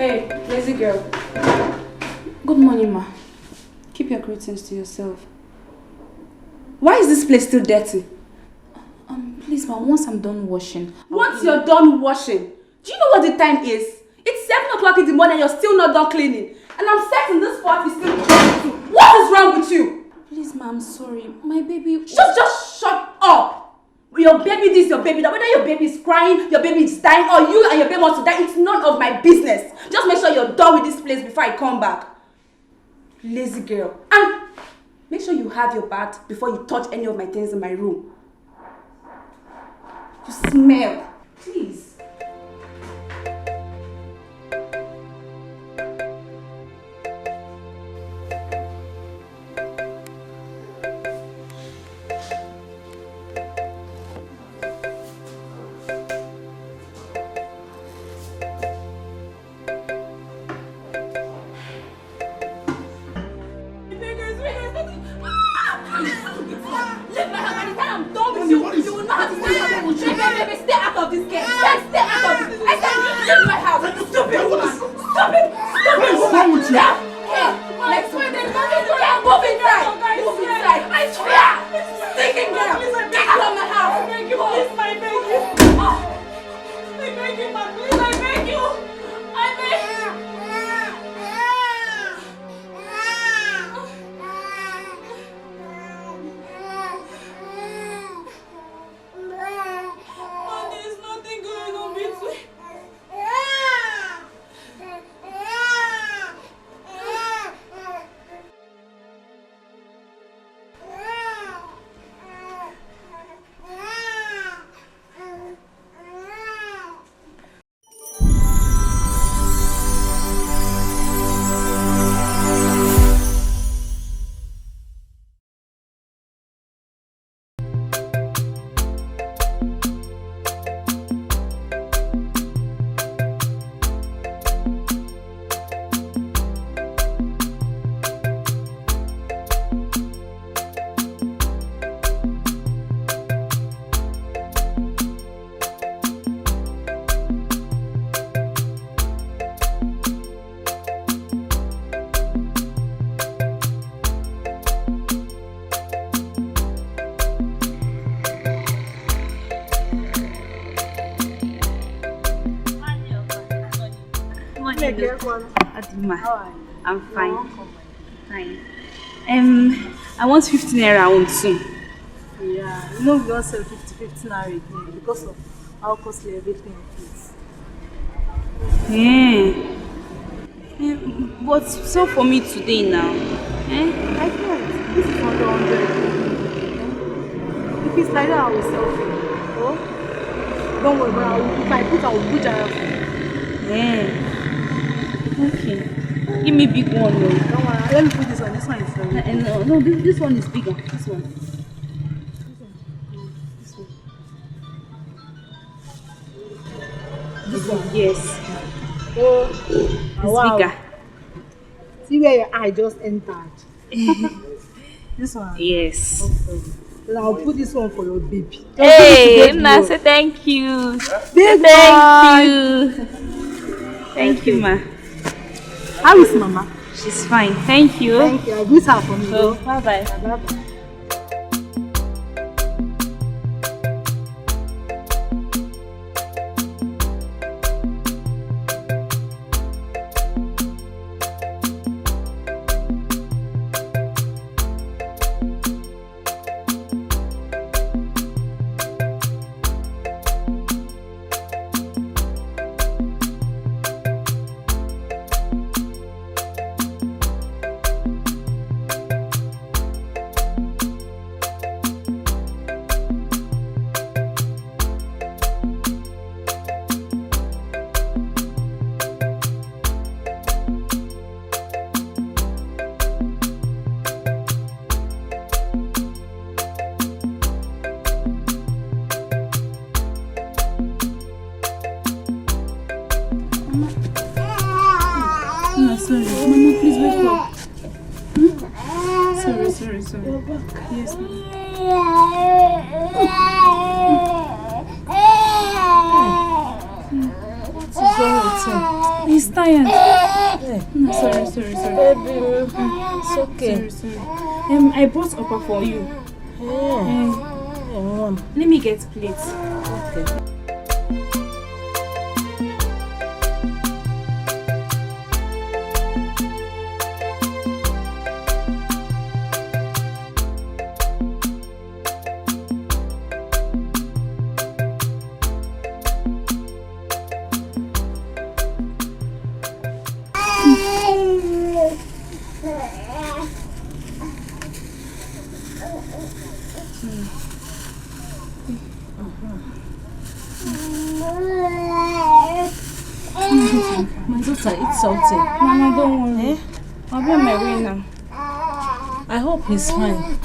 Hey, lazy girl. Good morning, ma. Keep your greetings to yourself. Why is this place still dirty? Please, ma, once I'm done washing. Once you're done washing? Do you know what the time is? It's 7 o'clock in the morning and you're still not done cleaning. And I'm certain this spot is still dirty too. What is wrong with you? Please, ma, I'm sorry. My baby... Just shut up! Your baby this, your baby that. Whether your baby is crying, your baby is dying, or you and your baby wants to die, it's none of my business. Just make sure you're done with this place before I come back. Lazy girl. And make sure you have your bath before you touch any of my things in my room. You smell. Please. Adima, I'm fine. Fine. I want 15 naira on soon. Yeah, you know we don't sell 50 naira again because of how costly everything is. But so for me today now. I can't. This is 100. If it's like that, I will sell for you. Oh? Don't worry, but if I put, I will put it. Okay. Give me big one though. Don't worry, let me put this one. This one is very No, this one is bigger. This one. This one, yes. Oh, it's wow. Bigger. See where your eye just entered. This one? Yes. Okay. Then I'll put this one for your baby. Hey, Emma, say thank you. Thank you. Thank you, ma. How is Mama? She's fine. Thank you. Thank you. I'll greet her for me. So, bye-bye. Bye-bye. Sorry. Mama, please wake up. Sorry. Yes, What is wrong with him? he's tired. Yeah. No, sorry. Baby, it's okay. Sorry. I brought upper for you. Yeah. Let me get plates. Okay. My daughter, eat something. Mama, don't worry. I'll be on my way now. I hope he's fine.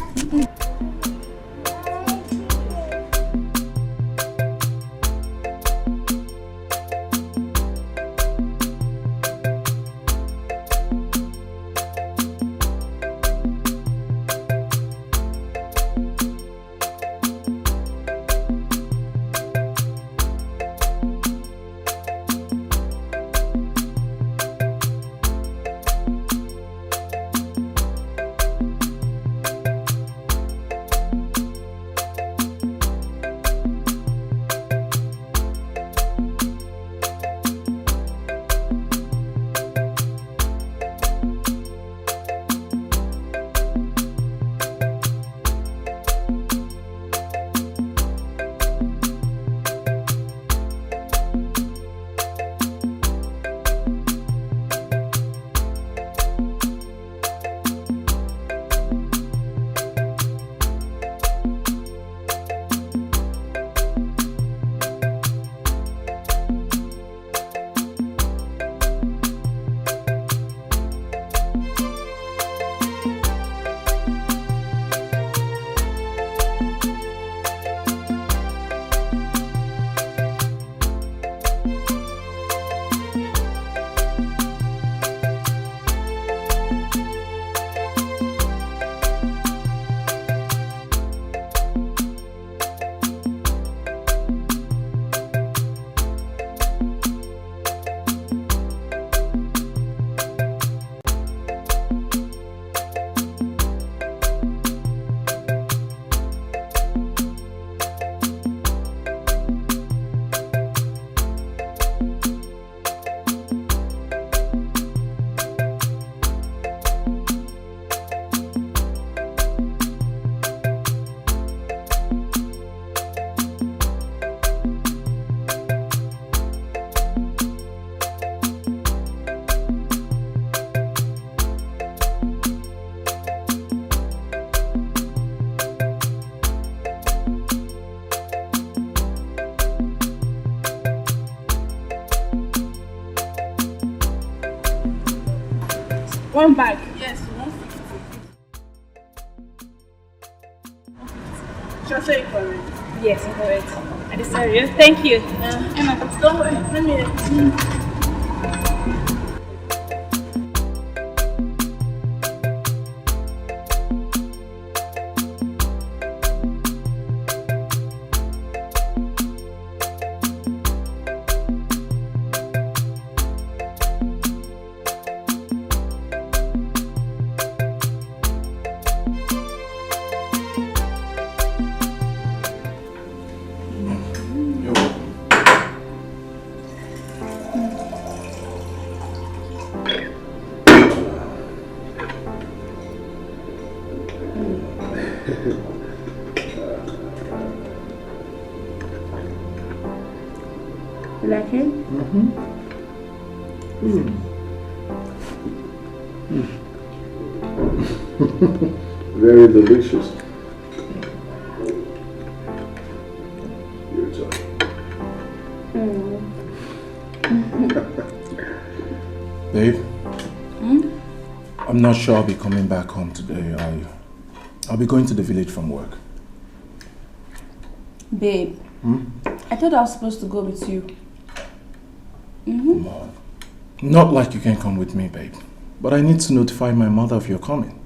One bag. Yes, 150. Just say it for me. Yes, correct. I decided. Thank you. Emma, don't worry. Let me. You like it? Very delicious. Your turn. Babe, I'm not sure I'll be coming back home today. I'll be going to the village from work. Babe, I thought I was supposed to go with you. Come on. Not like you can come with me, babe. But I need to notify my mother of your coming.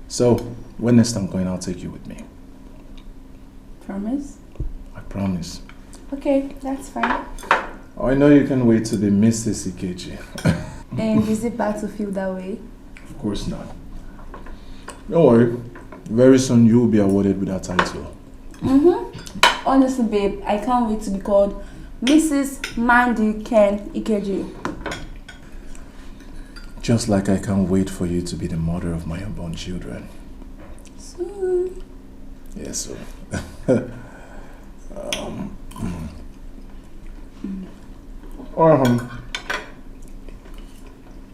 So, when next I'm going, I'll take you with me. Promise? I promise. Okay, that's fine. I know you can wait till they miss this Ikechi. And is it bad to feel that way? Of course not. Don't worry. Very soon you will be awarded with that title. Honestly, babe, I can't wait to be called Mrs. Mandy Ken Ikeji. Just like I can't wait for you to be the mother of my unborn children. Soon. Yes, sir.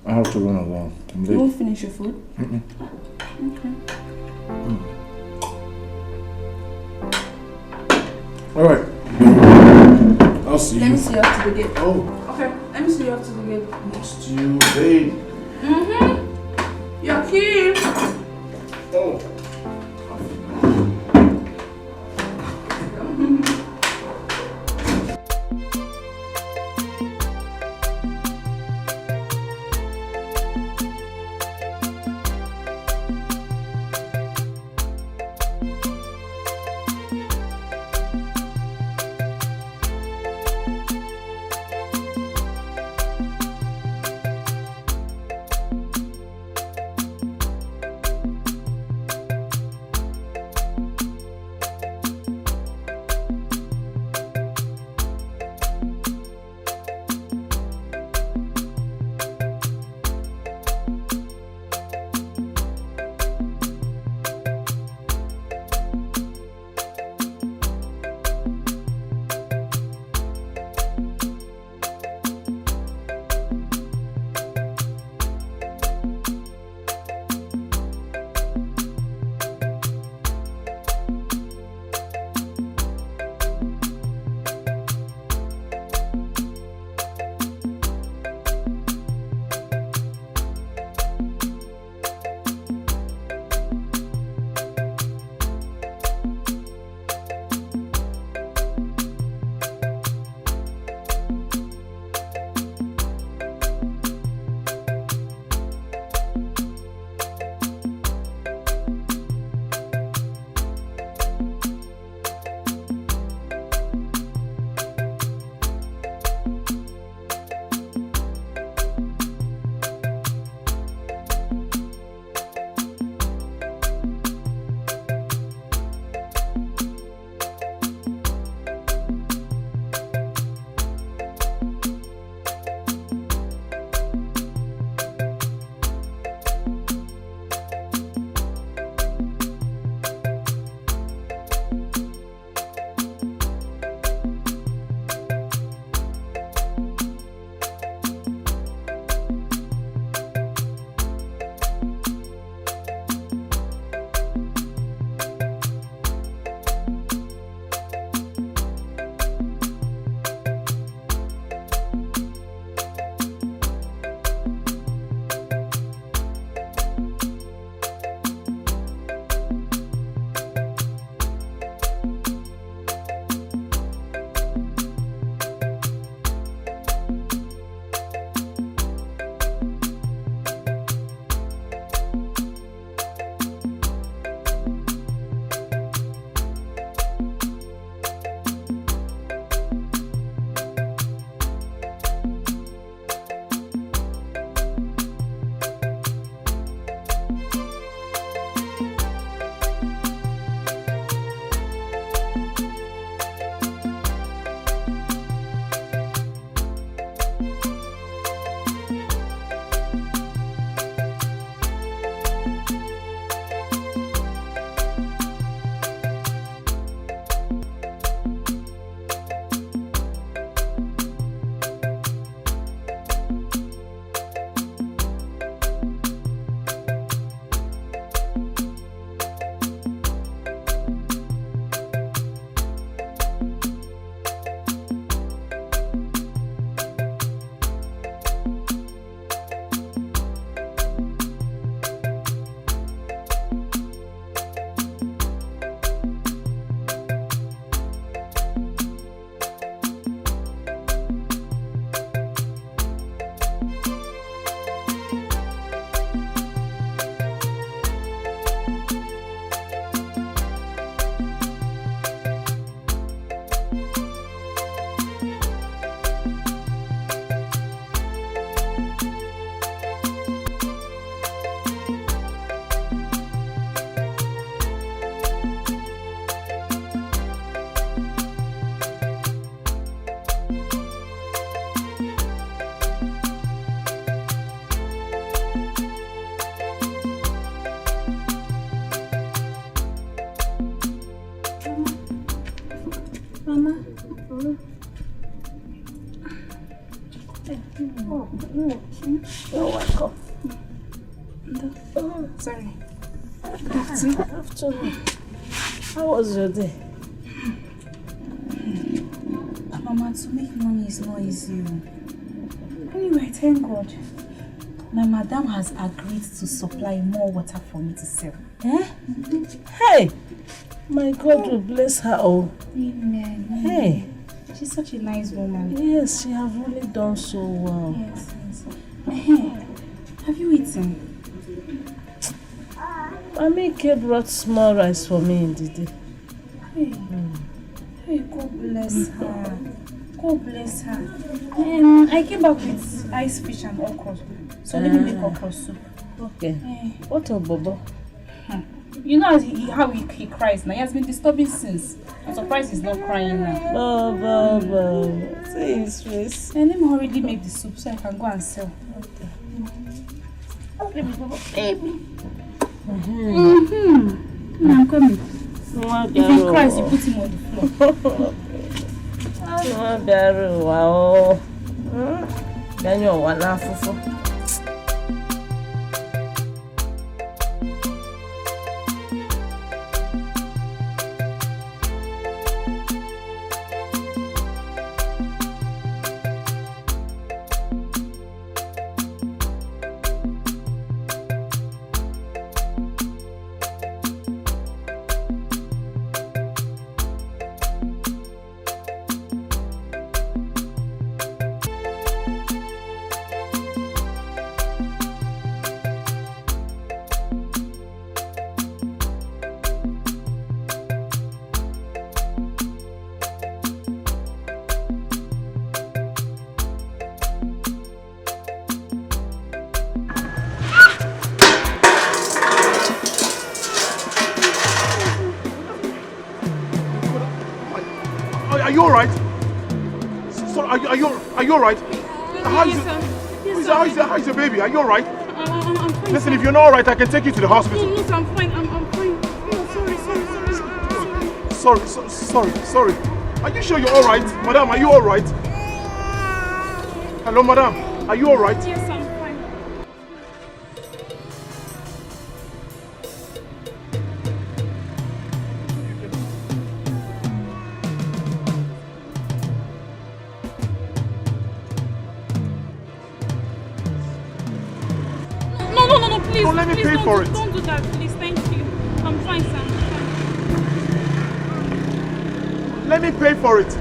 I have to run along. I'm late. You won't finish your food? Okay. Alright. I'll see Let you. me see you up to the gate. Oh, Okay, let me see you up to the gate. must you, babe? Your key. Oh. Mama. You're welcome. Sorry. Good afternoon. How was your day? Mama, to make money is not easy. Anyway, thank God. My madam has agreed to supply more water for me to sell. Eh? Hey! My God will bless her. Oh. Amen. Hey! She's such a nice woman. Yes, she has really done so well. Yes. Hey, have you eaten? Amike brought small rice for me in the day. Hey, God bless her. God bless her. I came back with ice fish and okra. So let me make okra soup. Okay. What of Bobo? You know how he cries now. He has been disturbing since. I'm surprised he's not crying now. Bobo. See his face. Let me hurriedly make the soup so I can go and sell. Okay. Baby. I'm coming. If he cries, you put him on the floor. Wow. Daniel, wala fufu. Are you alright? So, are you alright? How is your baby? Are you alright? I'm fine. Listen, if you're not alright, I can take you to the hospital. No, I'm fine. I'm fine. No, Sorry. Are you sure you're alright? Madam, are you alright? Hello, madam. Are you alright? Yes, I'm fine. No, please. Don't let me pay for it. Don't do that, please. Thank you. I'm fine, sir. I'm fine. Let me pay for it.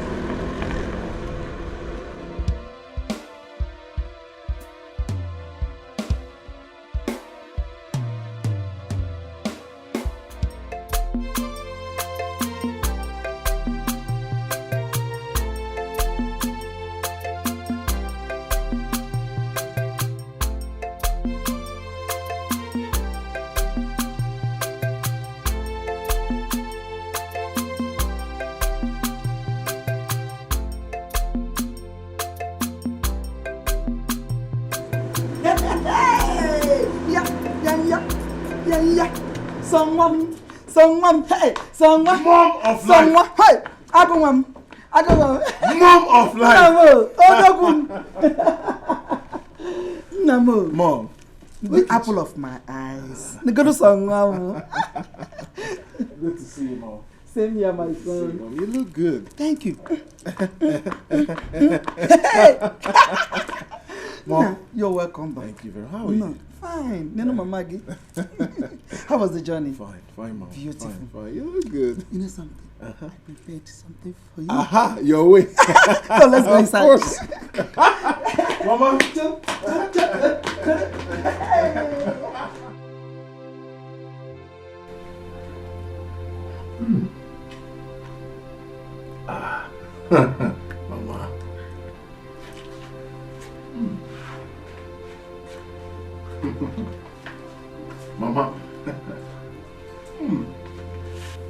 Someone, hey, someone, Mom of someone, life. hey, I don't want. Mom of life. Namo, Mom. the apple of my eyes. The good someone. Good to see you, Mom. Same here, my son. Mom, you look good. Thank you. Mom, you're welcome back. thank you very much. How are you? Fine. Neno Mamagi. How was the journey? Fine, Mom. Beautiful. Fine. You look good. You know something? I prepared something for you. Aha, your way. So let's go inside. Of course. Mama. Mama. Mama.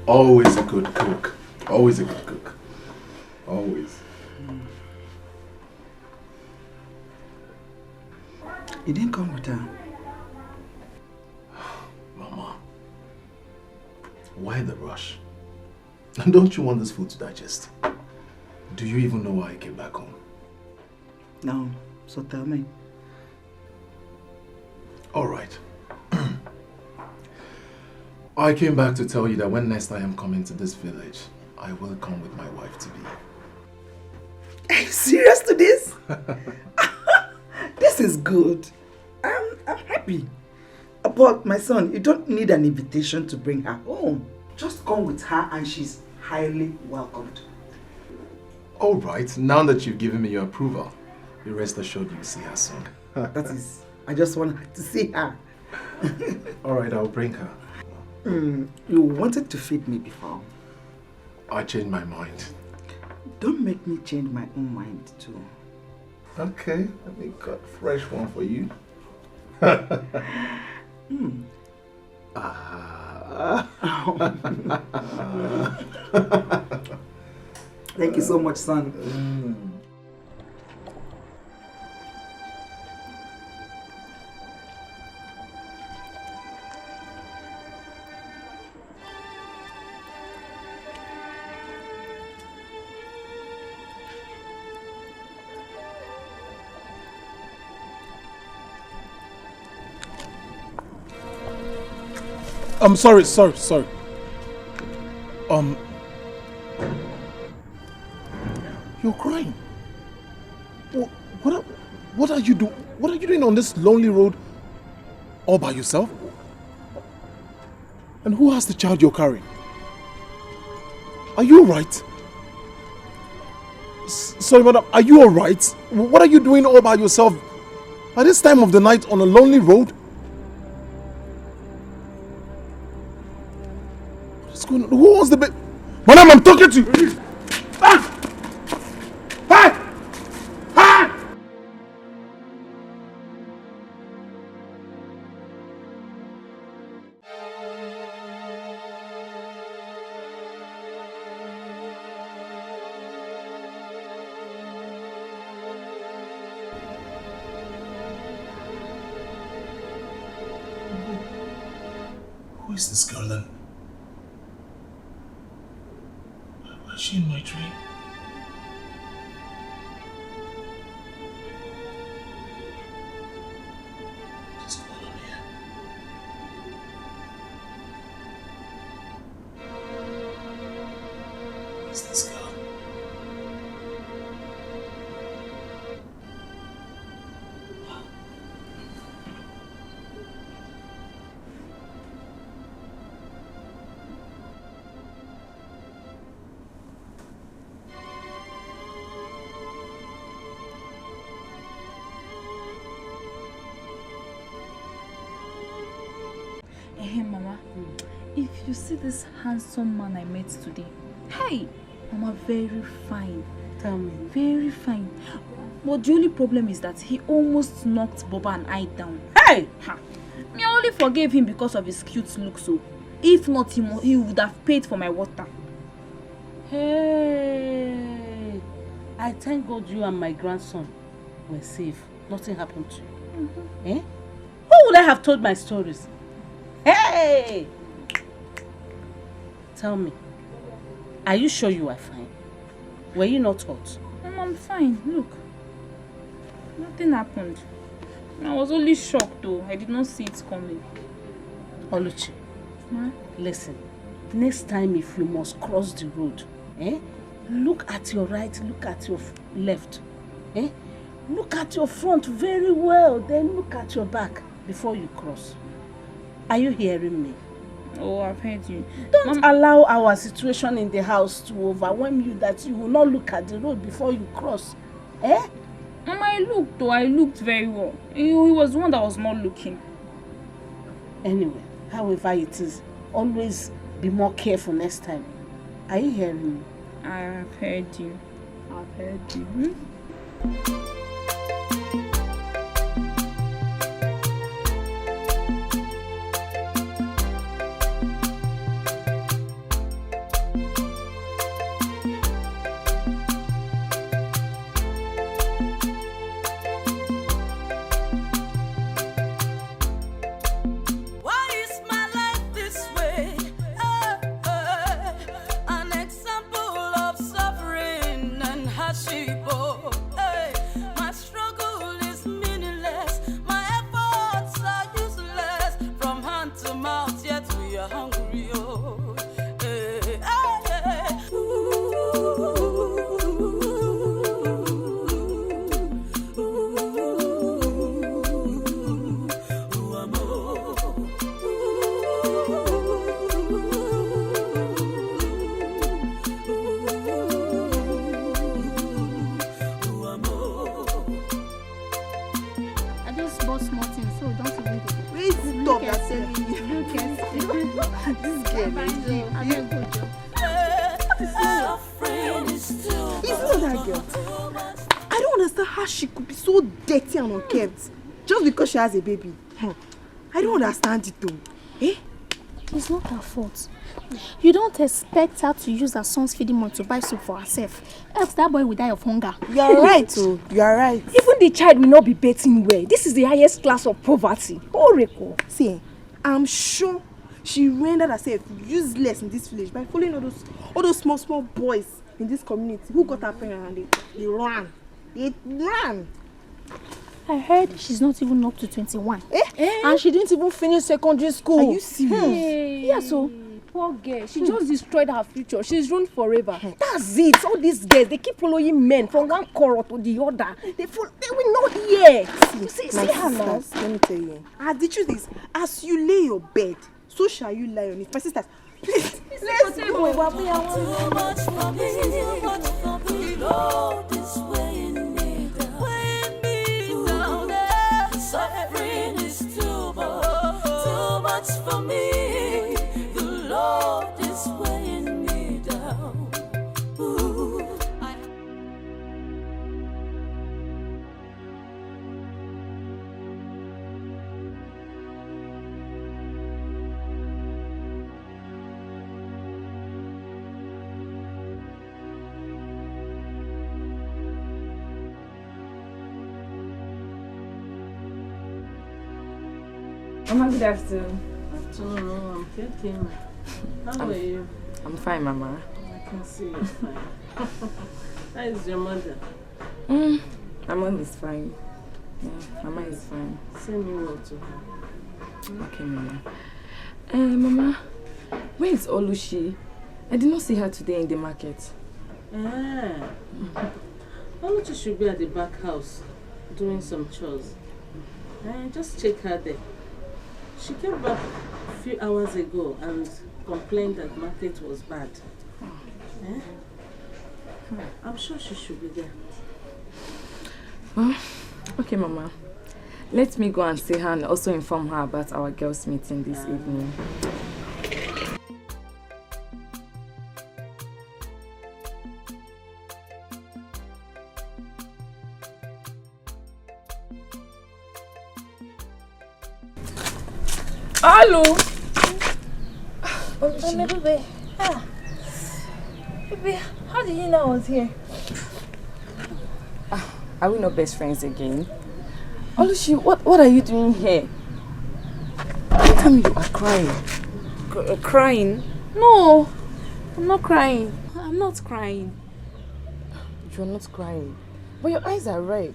Always a good cook. Always a good cook. Always. You didn't come with her. Mama. Why the rush? Don't you want this food to digest? Do you even know why I came back home? No, so tell me. Alright. I came back to tell you that when next I am coming to this village, I will come with my wife to be. Are you serious to this? This is good. I'm happy. But my son, you don't need an invitation to bring her home. Just come with her and she's highly welcomed. Alright, now that you've given me your approval, you rest assured you'll see her soon. That is, I just want to see her. Alright, I'll bring her. You wanted to feed me before. I changed my mind. Don't make me change my own mind too. Okay, let me cut a fresh one for you. Thank you so much, son. I'm sorry. You're crying. What are you doing? What are you doing on this lonely road all by yourself? And who has the child you're carrying? Are you alright? Sorry, madam, are you alright? What are you doing all by yourself at this time of the night on a lonely road? What's going on? Who wants the baby? Madam, I'm talking to you! Ah! Hi! Hi! Who is this girl then? Why is she in my dream? What's going on here? Who is this girl? Hey, Mama, if you see this handsome man I met today, hey, Mama, very fine. Tell me. Very fine. But the only problem is that he almost knocked Boba and I down. Hey! Ha! Me only forgave him because of his cute look, so if not, he would have paid for my water. Hey! I thank God you and my grandson were safe. Nothing happened to you. Eh? Who would I have told my stories? Hey! Tell me, are you sure you are fine? Were you not hurt? I'm fine. Look. Nothing happened. I was only shocked though. I did not see it coming. Oluchi, Ma? listen. Next time if you must cross the road, look at your right, look at your left. Look at your front very well, then look at your back before you cross. Are you hearing me? Oh, I've heard you. Don't allow our situation in the house to overwhelm you that you will not look at the road before you cross. Mama, I looked very well. He was the one that was not looking. Anyway, however it is, always be more careful next time. Are you hearing me? I have heard you. I've heard you. An example of suffering and It's not that girl. I don't understand how she could be so dirty and unkempt just because she has a baby. I don't understand it though. Eh? It's not her fault. You don't expect her to use her son's feeding money to buy soup for herself. Else that boy will die of hunger. You are right, oh. You are right. Even the child will not be bathing well. This is the highest class of poverty. Oracle. See, I'm sure she rendered herself useless in this village by following all those small boys in this community who got her pregnant and they ran. They ran. I heard she's not even up to 21. And she didn't even finish secondary school. Are you serious? Yeah, so poor girl. She just destroyed her future. She's ruined forever. That's it. All these girls, they keep following men from one quarrel to the other. They will not hear. See her now. Let me tell you. The truth is, as you lay your bed, so shall you lie on it. My sisters, please, let's go. Too much for me, too much for me. Lord is weighing me down. Weighing me down. The suffering is too much for me. The Lord is weighing me down. Ooh. Mama, good afternoon. I'm thinking. How are you? I'm fine, Mama. I can see you're fine. How is your mother? My mom is fine. Yeah, Mama is fine. Send me word to her. Okay, Mama. Mama, where is Olushi? I did not see her today in the market. Oluchi should be at the back house doing some chores. Just check her there. She came back a few hours ago and complained that market was bad. I'm sure she should be there. Well, okay, Mama. Let me go and see her and also inform her about our girls' meeting this evening. Hello. Baby. Baby, how did you know I was here? Are we not best friends again? Olushi, what are you doing here? Tell me you are crying. Crying? No, I'm not crying. I'm not crying. You're not crying, but your eyes are red.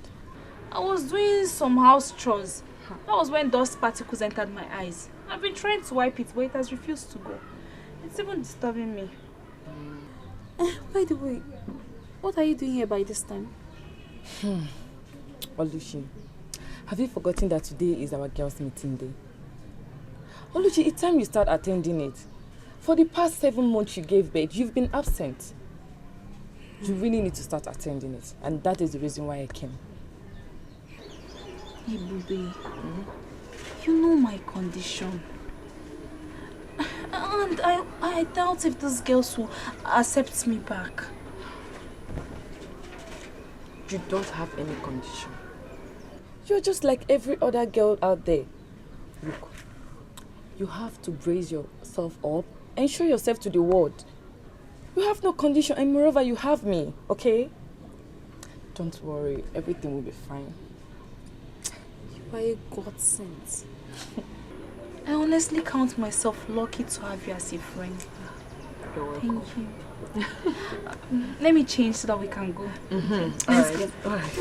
I was doing some house chores. That was when dust particles entered my eyes. I've been trying to wipe it, but it has refused to go. It's even disturbing me. By the way, what are you doing here by this time? Oluchi, have you forgotten that today is our girls' meeting day? Oluchi, it's time you start attending it. For the past 7 months you gave birth, you've been absent. You really need to start attending it, and that is the reason why I came. Hey, Bube, you know my condition. And I doubt if these girls will accept me back. You don't have any condition. You're just like every other girl out there. Look, you have to brace yourself up and show yourself to the world. You have no condition, and moreover, you have me, okay? Don't worry, everything will be fine. You are a godsend. I honestly count myself lucky to have you as a friend. You're welcome. Thank you. Let me change so that we can go. Let's go. All right.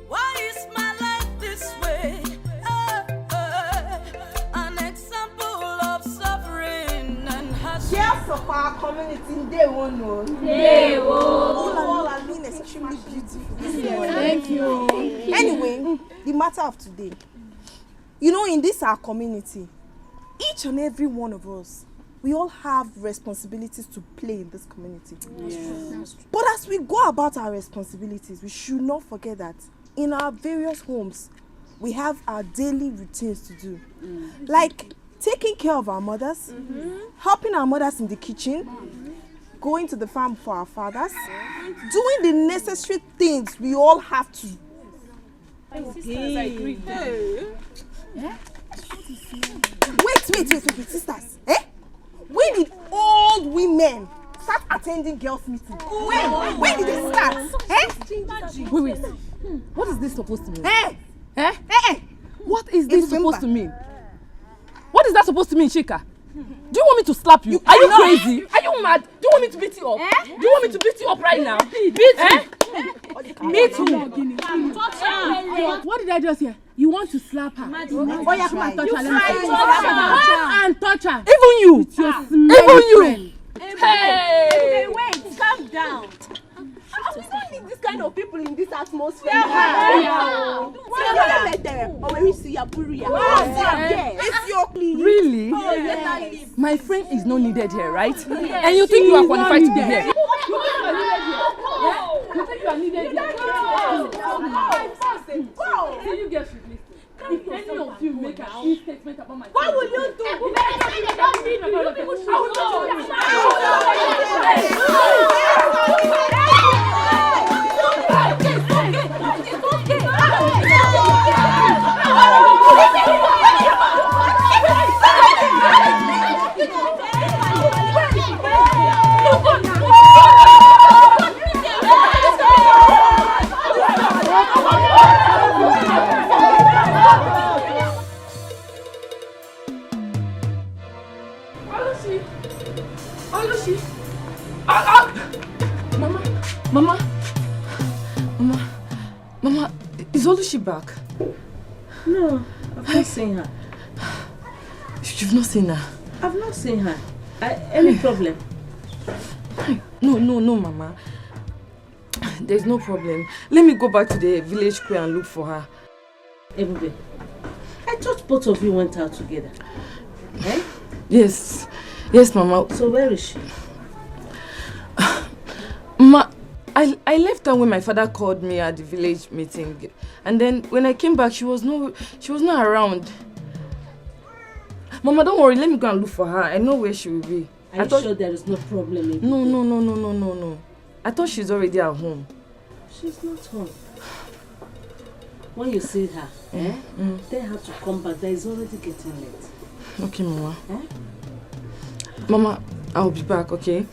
Why is my life this community in day one. All have been extremely beautiful this morning. Thank you. Anyway, the matter of today. You know, in this our community, each and every one of us, we all have responsibilities to play in this community. Yes. But as we go about our responsibilities, we should not forget that in our various homes, we have our daily routines to do. Like taking care of our mothers, helping our mothers in the kitchen, going to the farm for our fathers, doing the necessary things we all have to. Sisters, I agree. Wait, sisters. When did old women start attending girls' meetings? When did they start? Wait. What is this supposed to mean? What is this supposed to mean? What is that supposed to mean, Chika? Do you want me to slap you? Are you crazy? Are you mad? Do you want me to beat you up? Do you want me to beat you up right now? Beat you? Me too. What did I just hear? You want to slap her? Come and touch her. Come and touch her. Even you. With your even you. Hey, wait, calm down. We don't need this kind of people in this atmosphere. Really? My friend is not needed here, right? And you think you are qualified to be here? You think you are needed here? So you guys should listen. If any of you make an statement about my what will you do? Mama, is Olushi back? No, I've not seen her. You've not seen her? I've not seen her. Any problem? No, Mama. There's no problem. Let me go back to the village square and look for her. Ebube, I thought both of you went out together. Eh? Yes, Mama. So where is she? Ma, I left her when my father called me at the village meeting, and then when I came back, she was not around. Mama, don't worry. Let me go and look for her. I know where she will be. Are you sure there is no problem? No. I thought she's already at home. She's not home. When you see her, tell her to come back. There is already getting late. Okay, Mama. Mama, I'll be back, okay?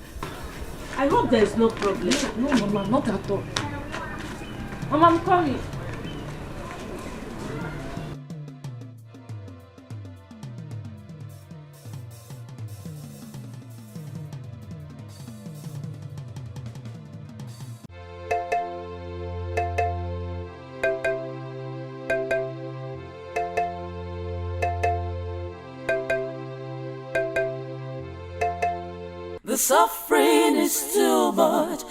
I hope there is no problem. No, Mama, not at all. Mama, I'm coming. The suffering is too much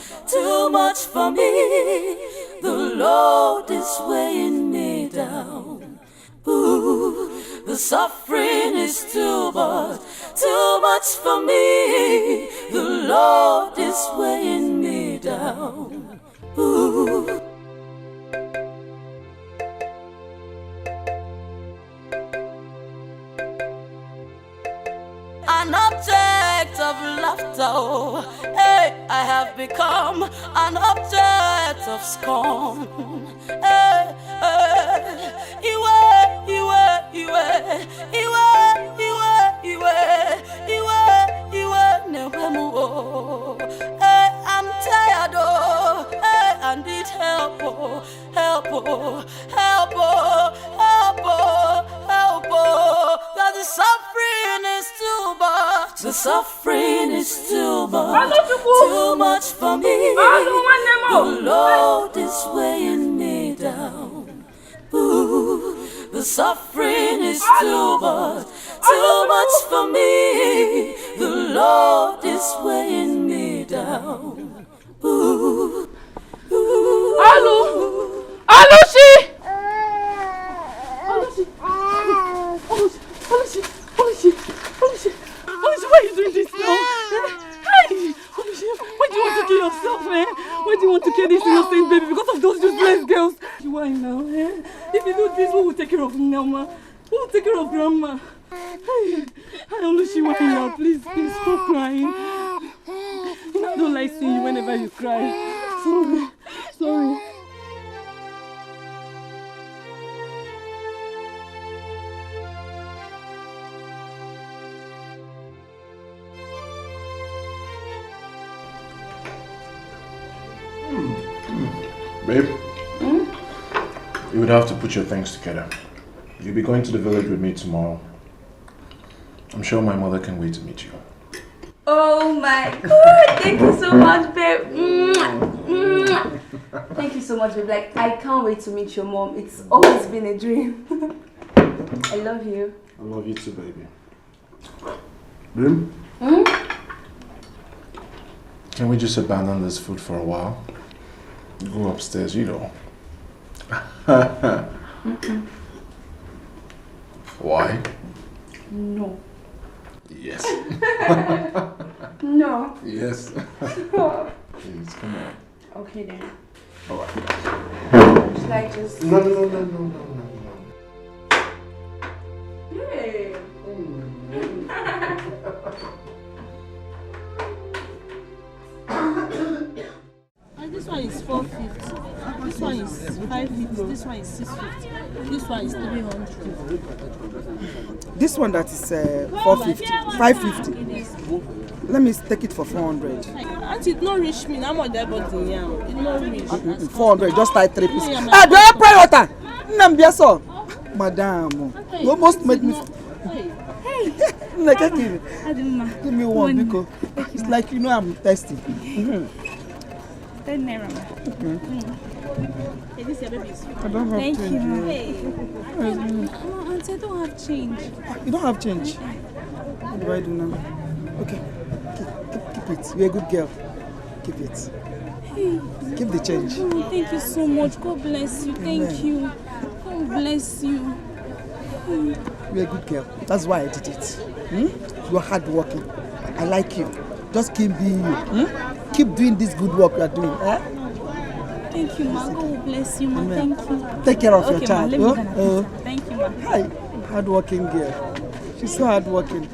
for me. The Lord is weighing me down. Ooh, the suffering is too much for me. The Lord is weighing me down. Ooh. An object of laughter, oh, hey, I have become an object of scorn. Hey, hey, I'm tired, oh, hey, I need help, oh, help, oh, help, oh, help, oh, help, oh, that the suffering is too much. The suffering is too much for me. The Lord is weighing me down. Ooh, the suffering is too much for me. The Lord is weighing me down. Ooh. Hello! Oluchi! Oluchi, why are you doing this now? Hey! Oluchi, why do you want to kill yourself, man? Why do you want to kill this innocent baby because of those useless girls? Why now, eh? If you do this, who will take care of Nelma? Who will take care of Grandma? Hey, Oluchi, why now? Please stop crying. I don't like seeing you whenever you cry. Sorry. Babe, you would have to put your things together. You'll be going to the village with me tomorrow. I'm sure my mother can wait to meet you. Oh my God! Thank you so much, babe. Thank you so much, babe. Like, I can't wait to meet your mom. It's always been a dream. I love you. I love you too, baby. Babe? Can we just abandon this food for a while? Go upstairs, you know. Why? No. Yes. No. Yes. Please, come on. Okay then. Alright. Should I just... No. Hey. This one is 450. This one is 550. This one is 650. This one is 300. This one that is 450, 550. Let me take it for 400. Auntie, it not reach me. How much I bought in here? It not reach. 400, just like 3 pieces. Ah, do I pray water? Nambiaso. Madam, you almost made me. Give me one because it's like you know I'm thirsty. 10 naira. Hey, this your baby is I don't have Thank change. you. Hey. Auntie, I don't have change. You don't have change. What do I do now? Okay, keep it. You're a good girl. Keep it. Hey. Keep the change. Oh, thank you so much. God bless you. Thank you. God bless you. You're a good girl. That's why I did it. You're hardworking. I like you. Just keep being you. Keep doing this good work you're doing. Thank you, ma. God will bless you, ma. Thank you. Take care of your child. Ma, let me go. Thank you, ma. Hi, hardworking girl. She's so hardworking.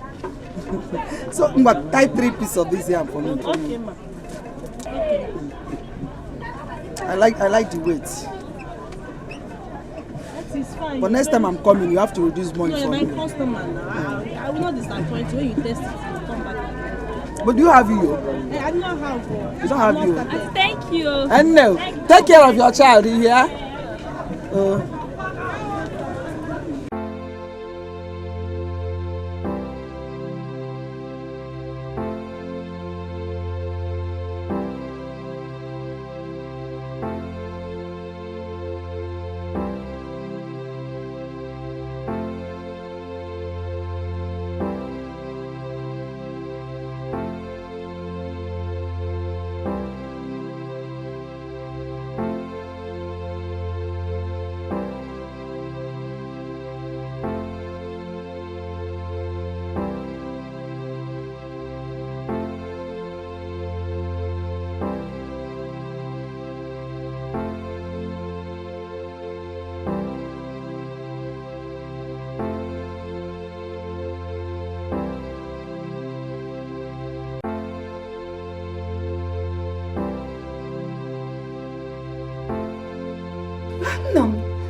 So, tie 3 pieces of this yam for me. Okay, ma. I like the weight. That is fine. But next time I'm coming, you have to reduce money No, for you're me. my customer now. I will not disappoint you. When you test it, you come back. But do you have you? I do not have one. You don't have you. Thank you. And no, take care of your child, you hear?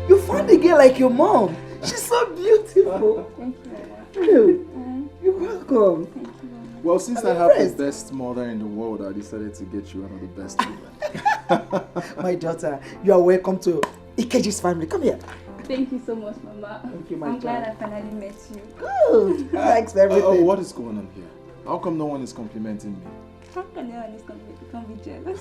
You found a girl like your mom. She's so beautiful. Thank you, Mama. You're welcome. Thank you, Mama. Well, since I have the best mother in the world, I decided to get you one of the best women. My daughter, you are welcome to Ikeji's family. Come here. Thank you so much, Mama. Thank you, my I'm glad child. I finally met you. Good. Thanks for everything. Oh, what is going on here? How come no one is complimenting me? How can anyone is going to be jealous?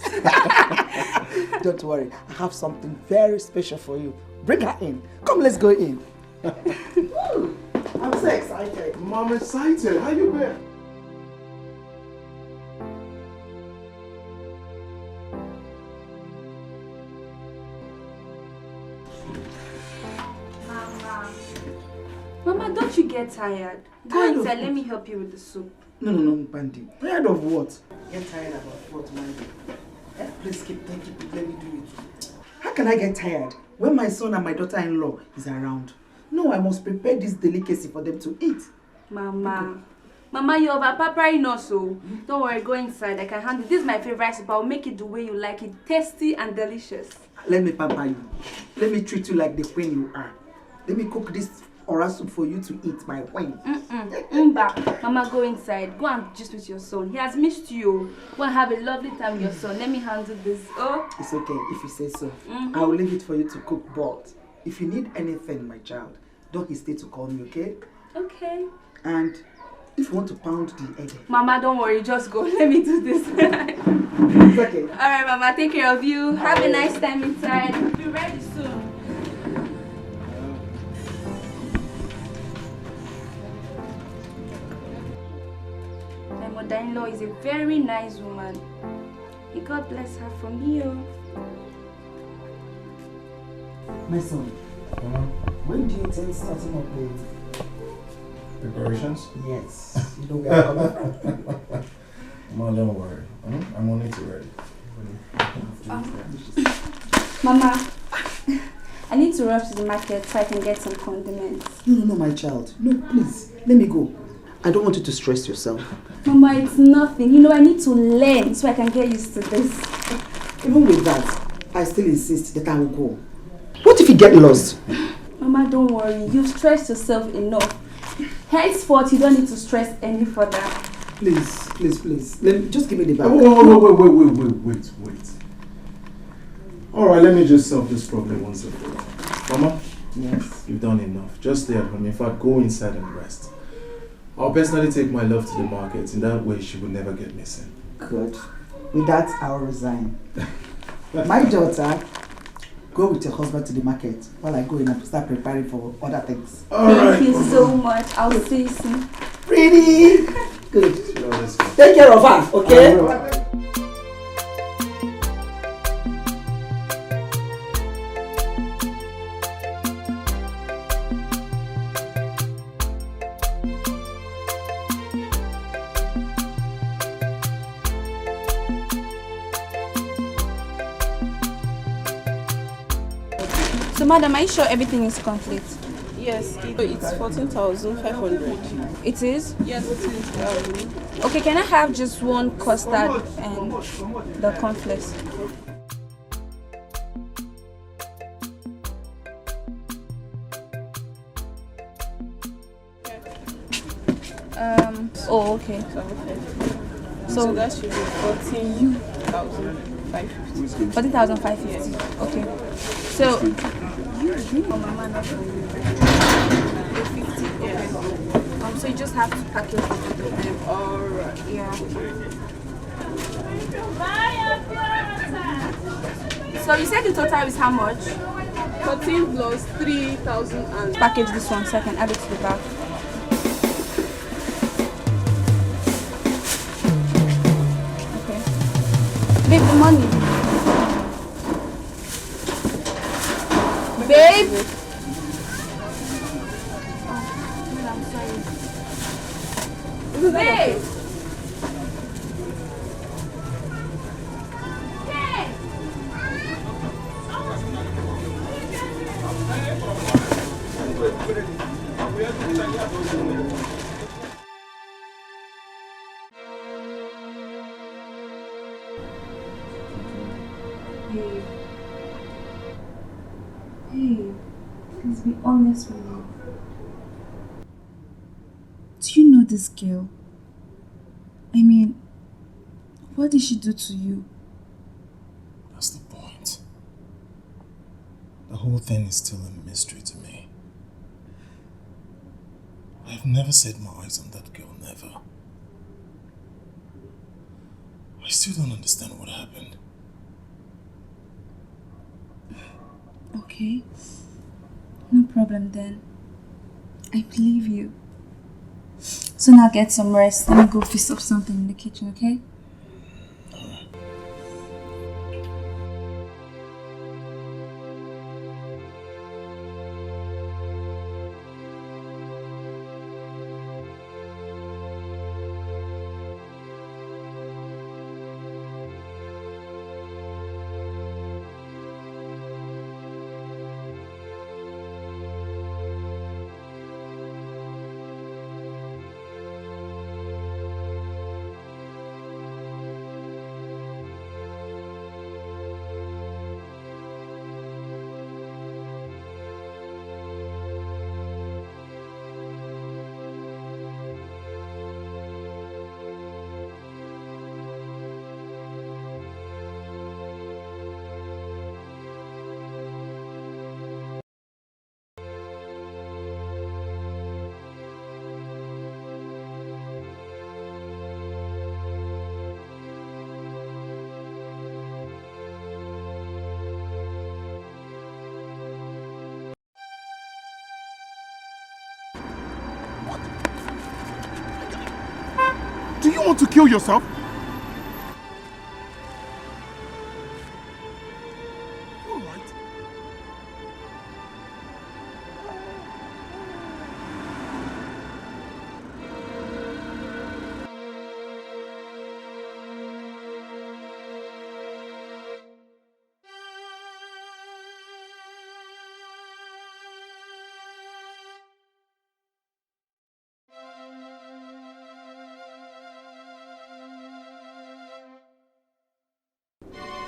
Don't worry, I have something very special for you. Bring her in. Come, let's go in. I'm so excited. Mom, excited. How you been? don't you get tired? Go Tired of inside, what? let me help you with the soup. No, Bandy. Tired of what? Get tired about what, Mandy? Please keep it. Let me do it. How can I get tired when my son and my daughter-in-law is around? No, I must prepare this delicacy for them to eat. Mama, you're over-preparing us, so don't worry, go inside. I can handle it. This is my favorite soup. I'll make it the way you like it. Tasty and delicious. Let me pamper you. Let me treat you like the queen you are. Let me cook this ora soup for you to eat, my queen. Mama, go inside. Go and gist with your son. He has missed you. Go and have a lovely time with your son. Let me handle this. Oh. It's okay if you say so. I will leave it for you to cook, but if you need anything, my child, don't hesitate to call me, okay? Okay. And if you want to pound the egg. Mama, don't worry. Just go. Let me do this. It's okay. Alright, Mama. Take care of you. Have a nice time inside. Be ready soon. My mother-in-law is a very nice woman. May God bless her from you. My son, when do you intend starting up the Preparations? Yes. You know where I'm coming from. Mama, don't worry. I'm only too ready. Mama, I need to rush to the market so I can get some condiments. No, my child. No, please. Let me go. I don't want you to stress yourself. Mama, it's nothing. You know, I need to learn so I can get used to this. Even with that, I still insist that I will go. What if you get lost? Mama, don't worry. You've stressed yourself enough. Henceforth, you don't need to stress any further. Please. Just give me the bag. Wait. Alright, let me just solve this problem once and for all. Mama? Yes. You've done enough. Just stay at home. In fact, go inside and rest. I'll personally take my love to the market. In that way, she will never get missing. Good. With that, I'll resign. My daughter, go with your husband to the market while I go in and start preparing for other things. Thank you so much. I'll see you soon. Pretty. Good. Take care of her, okay? So, madam, are you sure everything is complete? Yes, it's 14,500. It is? Yes, it is. Okay, can I have just one custard and the cornflakes? Oh, okay. So that should be 14,550. 14,550. Okay. So, so you just have to package it. Alright. Yeah. So you said the total is how much? 14 plus 3,000 and... Package this one so I can add it to the bag. Okay. Babe, the money. Babe! I'm sorry. Babe! Hey, please be honest with me. Do you know this girl? I mean, what did she do to you? That's the point. The whole thing is still a mystery to me. I've never set my eyes on that girl, never. I still don't understand what happened. Okay, no problem then. I believe you. So now get some rest. Let me go fix up something in the kitchen, okay? you want to kill yourself? You all right?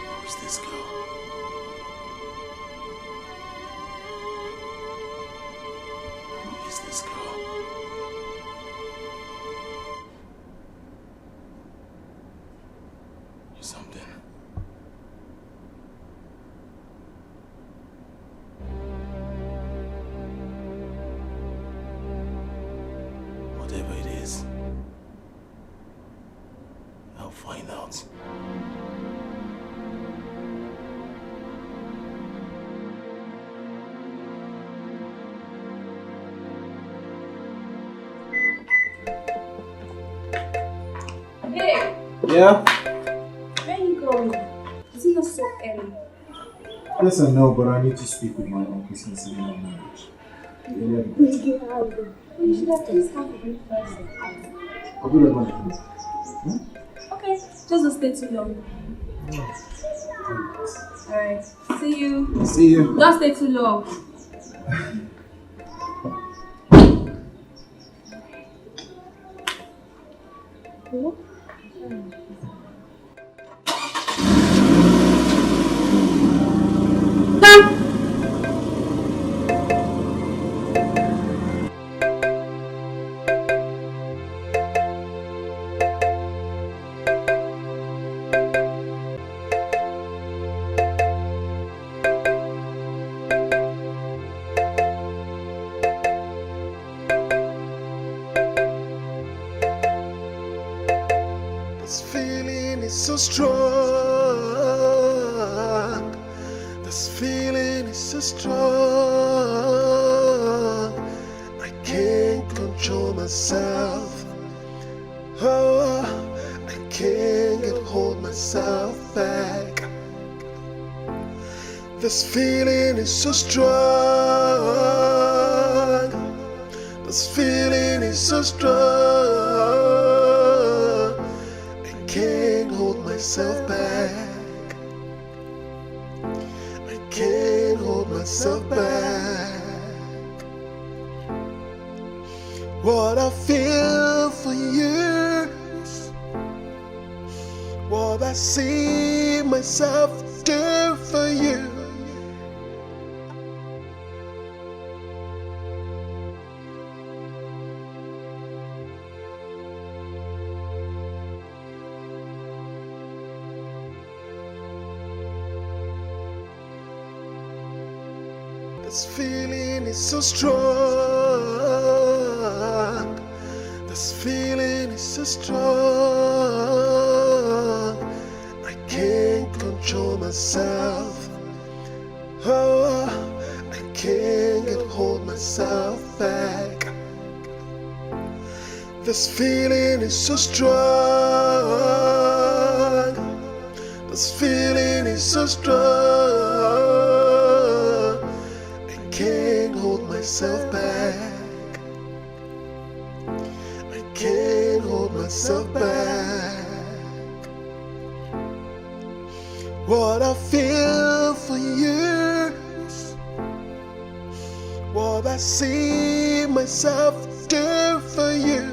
Who's this girl? Who is this girl? You're something. Whatever it is, I'll find out. Hey, Yeah? where are you going? Is it not so early? Yes, I know, but I need to speak with my uncle since he's not married. You should have just have a breakfast. I'll do that when I come. Okay, just don't stay too long. Alright, see you. See you. Don't stay too long. This feeling is so strong. This feeling is so strong. I can't control myself. Oh, I can't hold myself back. This feeling is so strong. This feeling is so strong. Can't hold myself back. I can't hold myself back. What I feel for years, what I see myself do for you. This feeling is so strong. This feeling is so strong. I can't control myself. Oh, I can't hold myself back. This feeling is so strong. This feeling is so strong. Can't hold myself back. I can't hold myself back. What I feel for years, what I see myself do for you.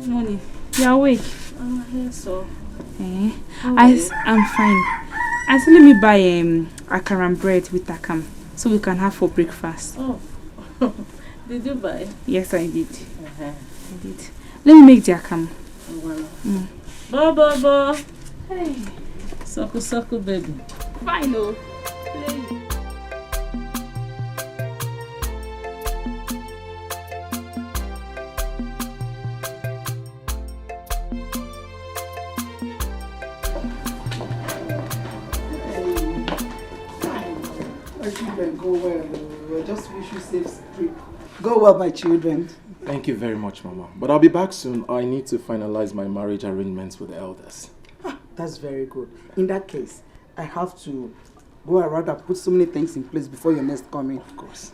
Morning. You're awake? Yes, so. Eh? I'm fine. I said let me buy akara and bread with akam so we can have for breakfast. Oh. Did you buy? Yes, I did. I did. Let me make the akam. Bo. Hey. Suckle, baby. Fine, oh. My children, go well. I just wish you safe trip. Go well, my children. Thank you very much, Mama. But I'll be back soon. I need to finalize my marriage arrangements with the elders. That's very good. In that case, I have to go around and put so many things in place before your next coming. Of course.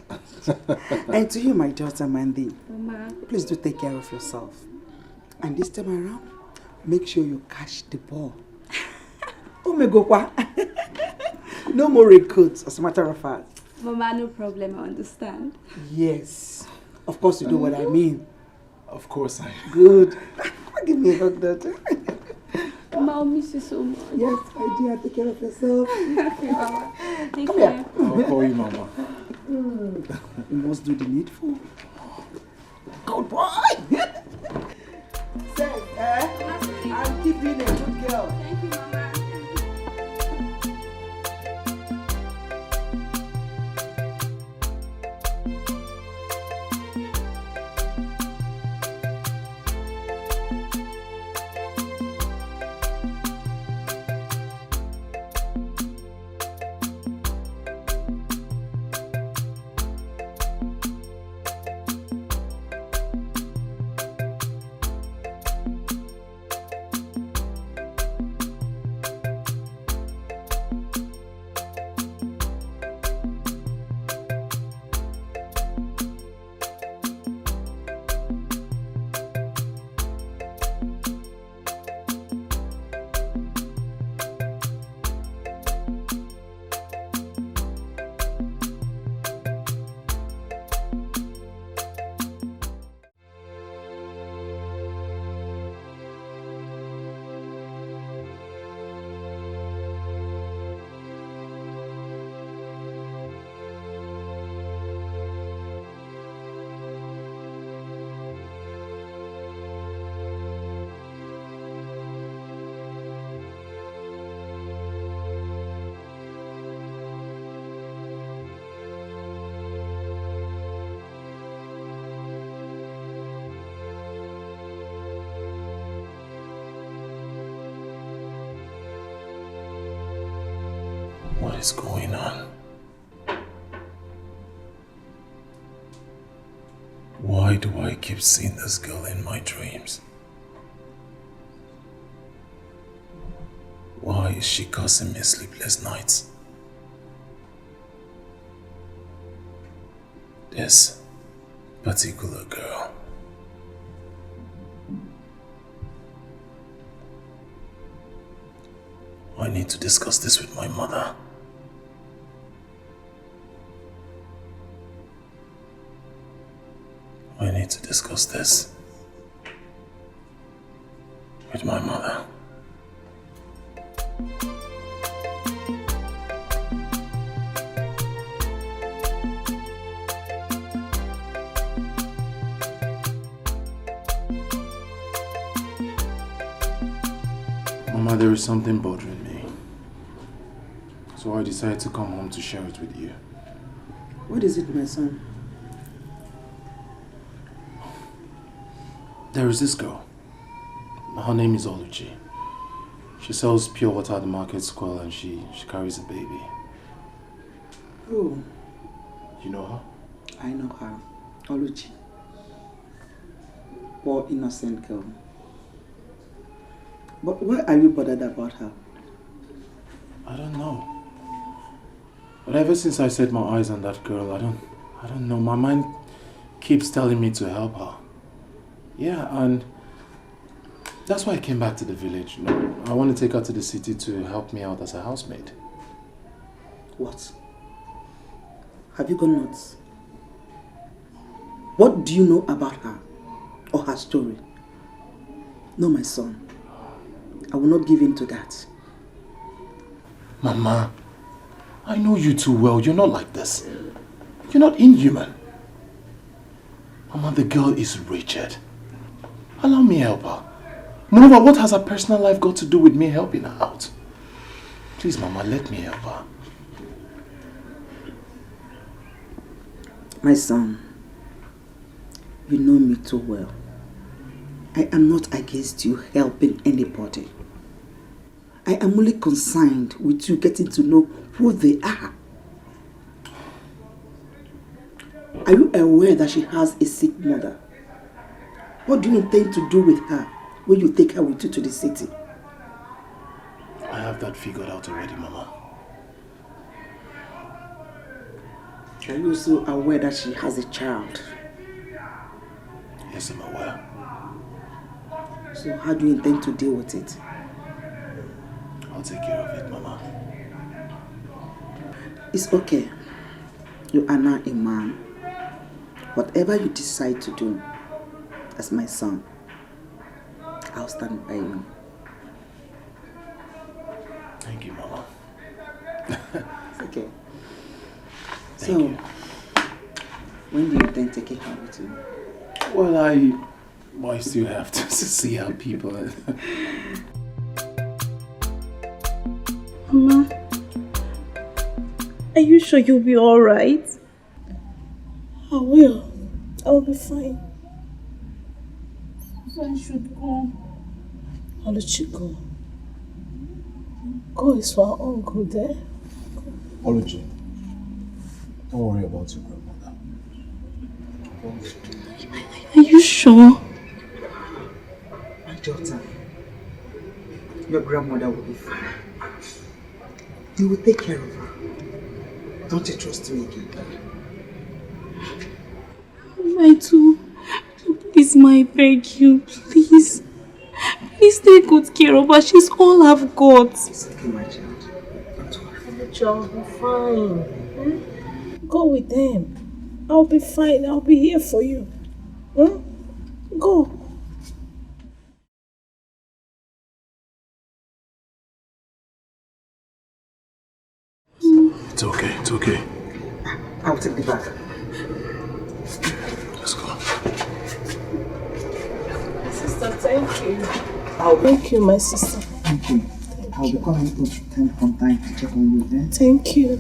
And to you, my daughter Mandy, Mama. please do take care of yourself. And this time around, make sure you catch the ball. Oh my God. No more recruits, as a matter of fact. Mama, no problem, I understand. Yes. Of course you do what I mean. Of course I do. Good. Give me a hug, daughter. Mama, I'll miss you so much. Yes, my dear, take care of yourself. Okay, Mama. Take Come care. here. I'll call you, Mama. You must do the needful. Good boy. Say, I'll keep being a good girl. Thank you, Mama. What is going on? Why do I keep seeing this girl in my dreams? Why is she causing me sleepless nights? This particular girl. I need to discuss this with my mother. I need to discuss this with my mother. Mama, there is something bothering me. So I decided to come home to share it with you. What is it, my son? There is this girl. Her name is Oluchi. She sells pure water at the market square and she carries a baby. Oh. You know her? I know her. Oluchi. Poor innocent girl. But why are you bothered about her? I don't know. But ever since I set my eyes on that girl, I don't know. My mind keeps telling me to help her. Yeah, and that's why I came back to the village. You know, I want to take her to the city to help me out as a housemaid. What? Have you gone nuts? What do you know about her or her story? No, my son. I will not give in to that. Mama, I know you too well. You're not like this. You're not inhuman. Mama, the girl is wretched. Allow me help her. Moreover, what has her personal life got to do with me helping her out? Please, Mama, let me help her. My son, you know me too well. I am not against you helping anybody. I am only concerned with you getting to know who they are. Are you aware that she has a sick mother? What do you intend to do with her when you take her with you to the city? I have that figured out already, Mama. Are you also aware that she has a child? Yes, I'm aware. So how do you intend to deal with it? I'll take care of it, Mama. It's okay. You are now a man. Whatever you decide to do, as my son, I'll stand by you. Thank you, Mama. It's okay. Thank you. When do you intend taking her with you? Well, I still have to see how people are. Mama, are you sure you'll be alright? I will. I'll be fine. I should go. I'll let you go. Go is for our own good, eh? Oluchi, don't worry about your grandmother. Are you sure? My daughter, your grandmother will be fine. You will take care of her. Don't you trust me again? I do. Please, I beg you, please. Please take good care of her. She's all I've got. It's okay, my child. Don't worry. I'll be fine. Go with them. I'll be fine. I'll be here for you. Go. It's okay, it's okay. I'll take the bag. Let's go. Sister, thank you. Thank you, my sister. Thank you. I'll be coming time from time to check on you, eh? Thank you.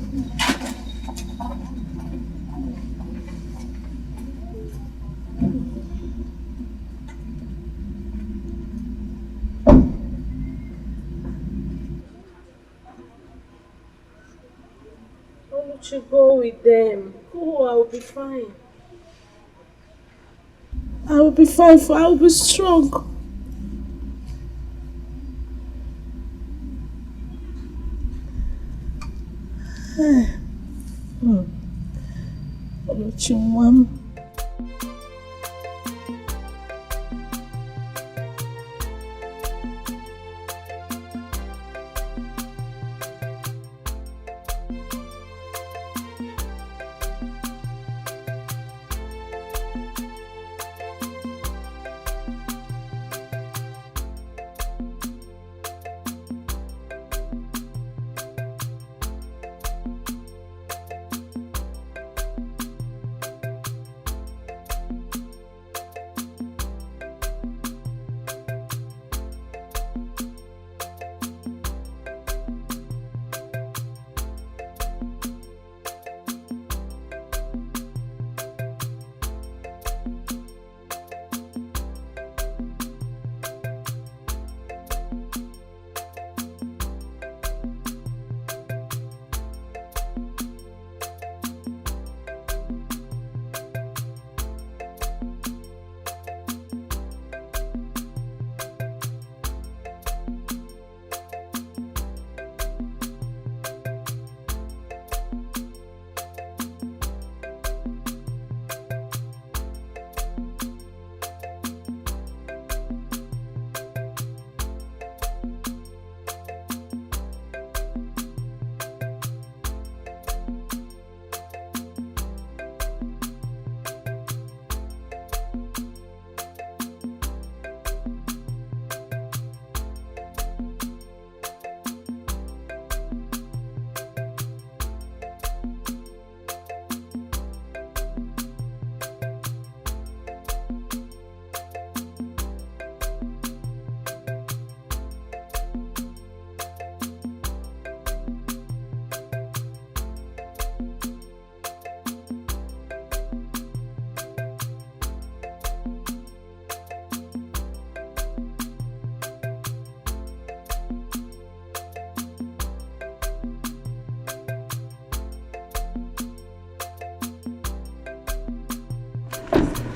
Why don't you go with them? Go, I'll be fine. I will be fine, I will be strong. Mom.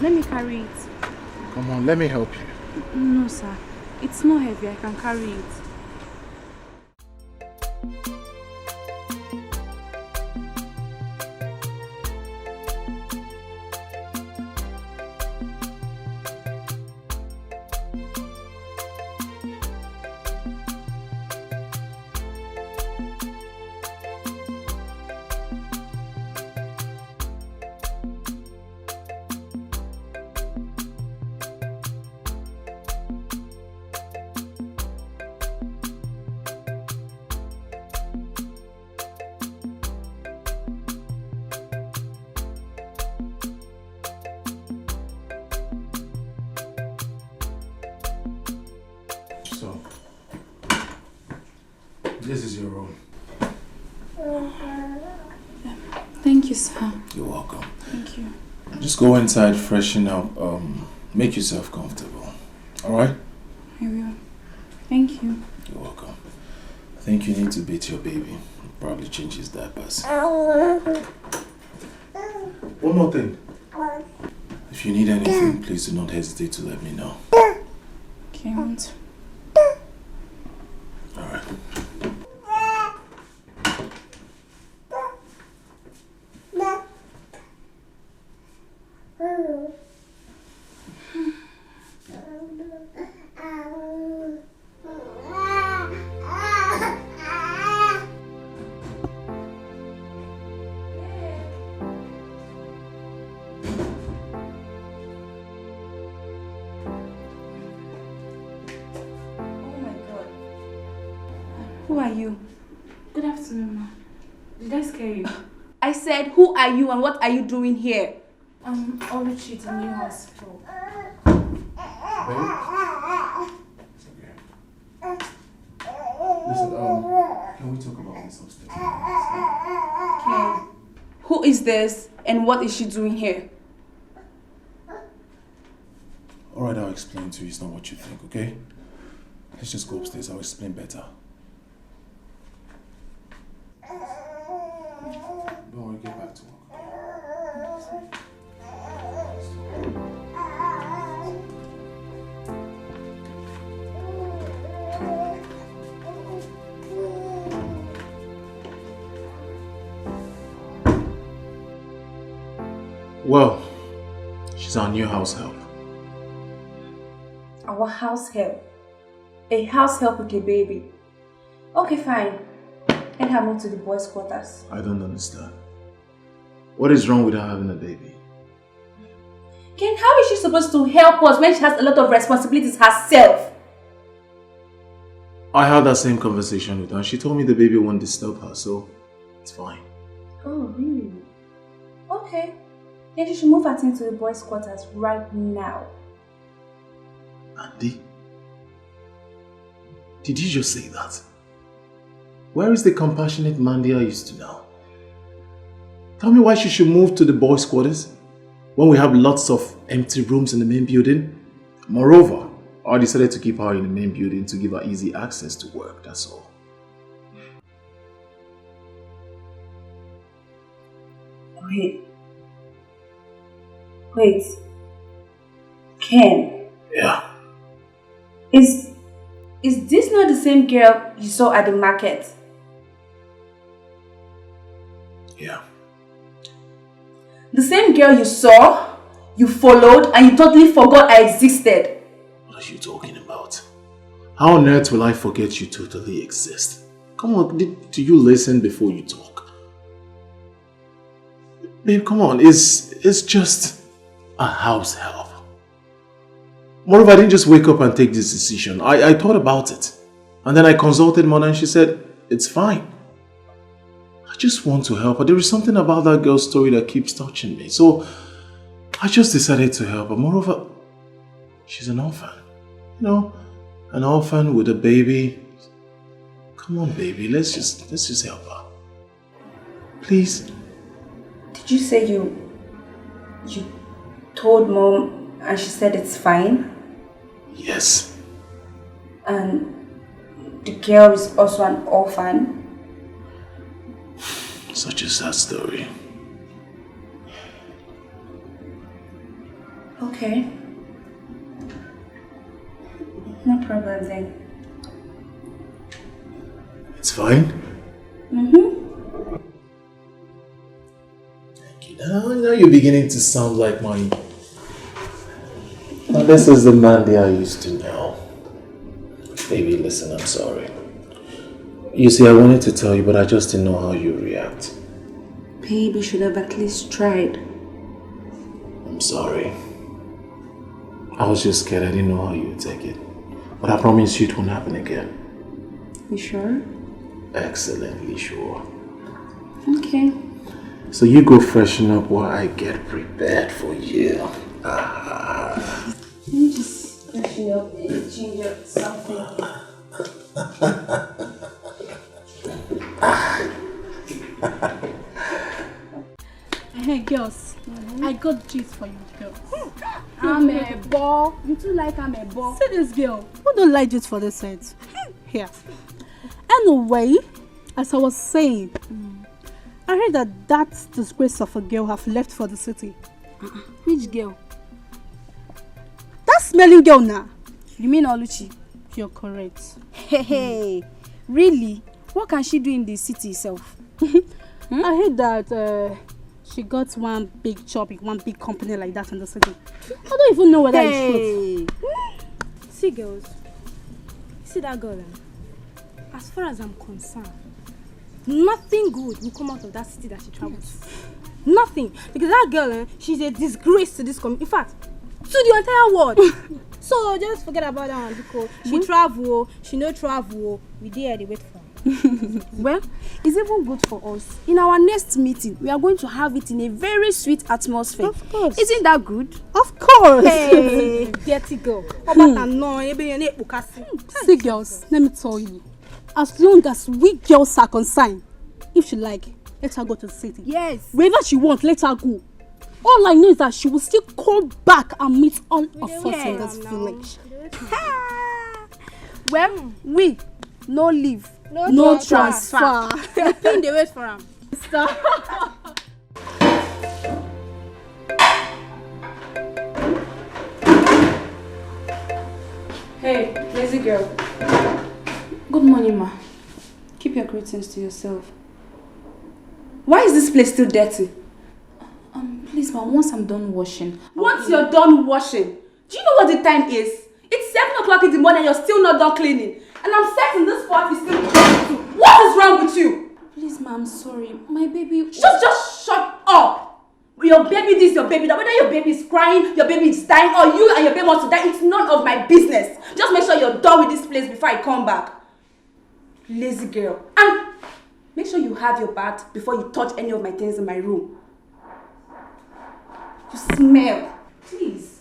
Let me carry it. Come on, let me help you. No, sir. It's not heavy. I can carry it. So, this is your room. Thank you, sir. You're welcome. Thank you. Just go inside, freshen up, make yourself comfortable. Alright? I will. Thank you. You're welcome. I think you need to beat your baby. Probably change his diapers. One more thing. If you need anything, please do not hesitate to let me know. Okay, I won't. Alright. Who are you? Good afternoon, ma. Did I scare you? I said, who are you and what are you doing here? Oluchi, the new hospital. Listen, can we talk about this upstairs? Ken, who is this and what is she doing here? Alright, I'll explain to you. It's not what you think, okay? Let's just go upstairs. I'll explain better. Don't worry, get back to work. Well, she's our new house help. Our house help. A house help with a baby. Okay, fine. Let her move to the boys' quarters. I don't understand. What is wrong with her having a baby? Ken, how is she supposed to help us when she has a lot of responsibilities herself? I had that same conversation with her and she told me the baby won't disturb her, so it's fine. Oh, really? Okay. Then she should move her into the boys' quarters right now. Andy? Did you just say that? Where is the compassionate Mandy I used to know? Tell me why she should move to the boys' quarters when we have lots of empty rooms in the main building. Moreover, I decided to keep her in the main building to give her easy access to work, that's all. Wait. Ken. Yeah. Is this not the same girl you saw at the market? Yeah. The same girl you saw, you followed, and you totally forgot I existed. What are you talking about? How on earth will I forget you totally exist? Come on, do you listen before you talk? Babe, come on, it's just a house help. Moreover, I didn't just wake up and take this decision. I thought about it. And then I consulted Mona and she said, it's fine. I just want to help her. There is something about that girl's story that keeps touching me. So, I just decided to help her. Moreover, she's an orphan. You know, an orphan with a baby. Come on, baby, let's just help her. Please. Did you say you told Mom and she said it's fine? Yes. And the girl is also an orphan? Such a sad story. Okay. No problem then. It's fine. Now you're beginning to sound like my... Now this is the Mandy I used to know. Baby, listen, I'm sorry. You see, I wanted to tell you, but I just didn't know how you react. Babe, you should have at least tried. I'm sorry. I was just scared. I didn't know how you would take it. But I promise you it won't happen again. You sure? Excellently sure. Okay. So you go freshen up while I get prepared for you. Let me just freshen up and change up something. Hey girls, I got gist for you girls. I'm a ball. You too like I'm a ball. See this girl. Who don't like gist for this set? Here. Anyway, as I was saying, I heard that disgrace of a girl have left for the city. Which girl? That smelling girl now. You mean Oluchi? You're correct. Hey, really? What can she do in the city itself? I heard that she got one big job in one big company like that in the city. I don't even know whether it's true. See girls, see that girl, as far as I'm concerned, nothing good will come out of that city that she travels. Nothing. Because that girl, she's a disgrace to this community. In fact, to the entire world. So just forget about that one because she travel, she no travel, we there they wait for her. Well, it's even good for us. In our next meeting, we are going to have it in a very sweet atmosphere. Of course. Isn't that good? Of course. Hey, dirty girl. See girls, let me tell you. As long as we girls are concerned, if she like, let her go to the city. Yes. Wherever she wants, let her go. All I know is that she will still come back and meet all of us in this village. Well, we no leave. No transfer. The thing they wait for him. Hey, lazy girl. Good morning, ma. Keep your greetings to yourself. Why is this place still dirty? Please, ma, once I'm done washing. Once you're done washing, do you know what the time is? It's 7 o'clock in the morning and you're still not done cleaning. And I'm certain this spot is still dirty too. What is wrong with you? Please, ma, I'm sorry. My baby... Just shut up! Your baby this, your baby that. Whether your baby is crying, your baby is dying, or you and your baby wants to die, it's none of my business. Just make sure you're done with this place before I come back. Lazy girl. And make sure you have your bath before you touch any of my things in my room. You smell. Please.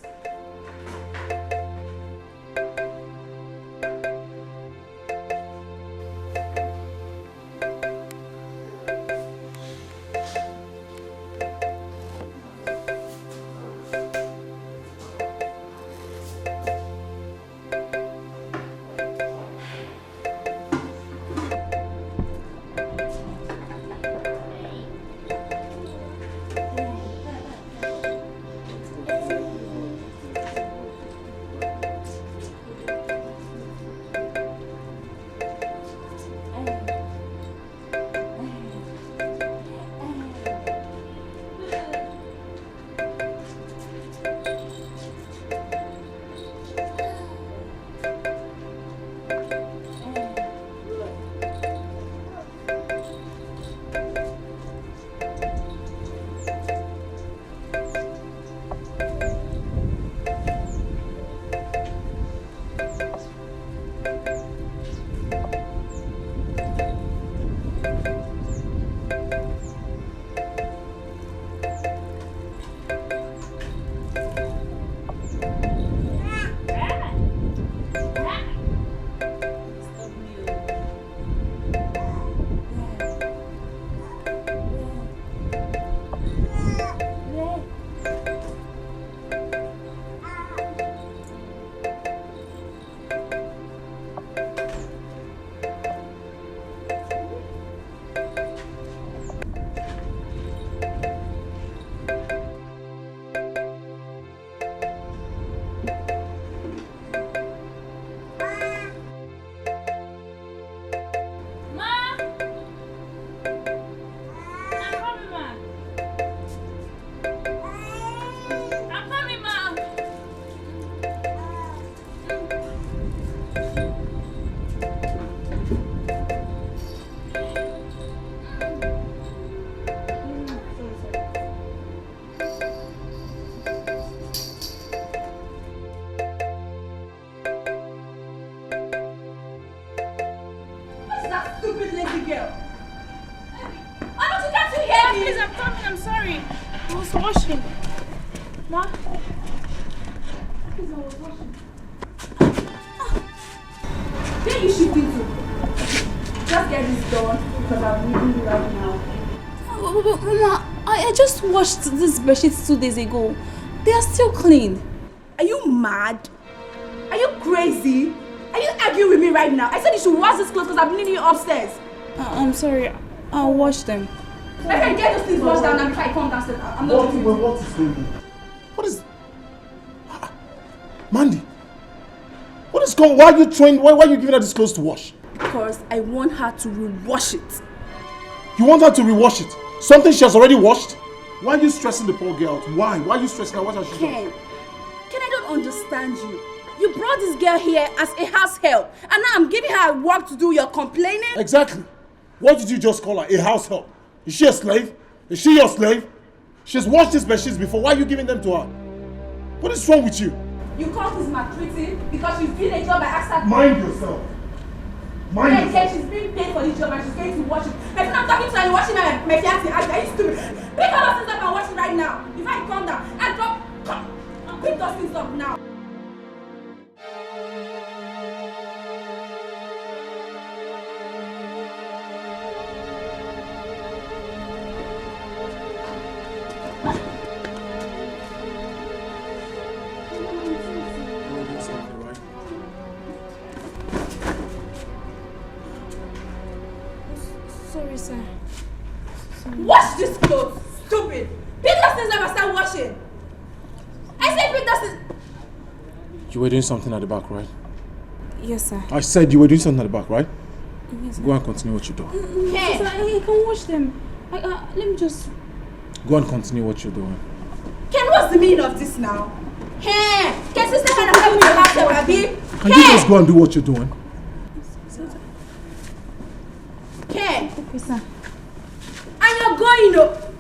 that stupid lazy girl. Can't you hear me? Please, I'm coming. I'm sorry. I was washing. Ma? Please, I was washing. Where are you shifting to? Just get this done because I'm leaving you right now. Mama, I just washed these bedsheets 2 days ago. They are still clean. Are you mad? Are you crazy? Are you arguing with me right now? I said you should wash these clothes because I'm needing you upstairs. I'm sorry. I'll wash them. I can get those things washed down now before I come downstairs. I'm not doing it. What is going on? What is... Mandy? What is going on? Why are you trying... Why are you giving her this clothes to wash? Because I want her to rewash it. You want her to rewash it? Something she has already washed? Why are you stressing the poor girl out? Why? Why are you stressing her? What has she done? Ken, I don't understand you. You brought this girl here as a house help, and now I'm giving her work to do. You're complaining? Exactly. What did you just call her? A house help? Is she a slave? Is she your slave? She's washed these bedsheets before. Why are you giving them to her? What is wrong with you? You call this maltreating because she's doing a job by accident. Mind yourself. Mind yourself. She's being paid for this job and she's going to wash it. My friend, I'm talking to her and watching my fiancé. Are you stupid? Pick all those things up and wash it right now. If I calm down and come, pick those things up now. Sorry, sir. Wash these clothes, stupid! Pick those things up and start washing. I said pick those things. You were doing something at the back, right? Yes, sir. I said you were doing something at the back, right? Yes, sir. Go and continue what you're doing. Yes, sir, I can wash them. Let me just... Go and continue what you're doing. Ken, what's the meaning of this now? Ken, sister kind of help me house help, Abby. Can you just go and do what you're doing? Ken. Okay, sir. And you're going,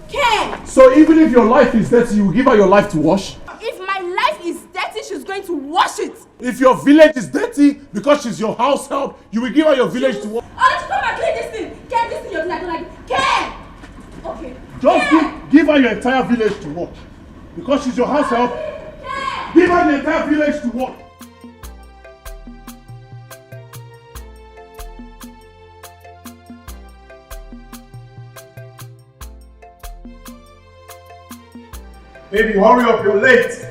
Ken. So even if your life is dirty, you will give her your life to wash? If my life is dirty, she's going to wash it. If your village is dirty because she's your house help, you will give her your village to wash? Oh, let's come and clean this thing. Ken, this is your thing. I don't like it. Ken. Okay. Just give her your entire village to watch. Because she's your house help, give her the entire village to watch. Baby, hurry up, you're late.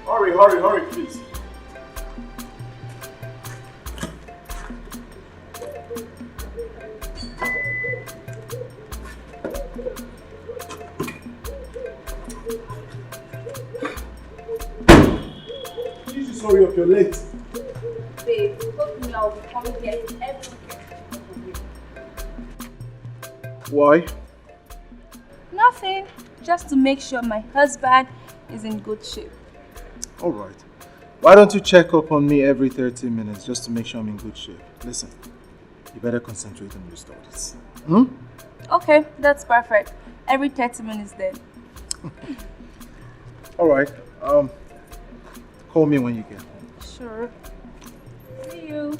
Hurry, please. Please just hurry up, you're late. Babe, you told me I will be coming here every week. Why? Nothing. Just to make sure my husband is in good shape. Alright. Why don't you check up on me every 30 minutes just to make sure I'm in good shape? Listen, you better concentrate on your studies. Okay, that's perfect. Every 30 minutes then. Alright. Call me when you get home. Sure. See you.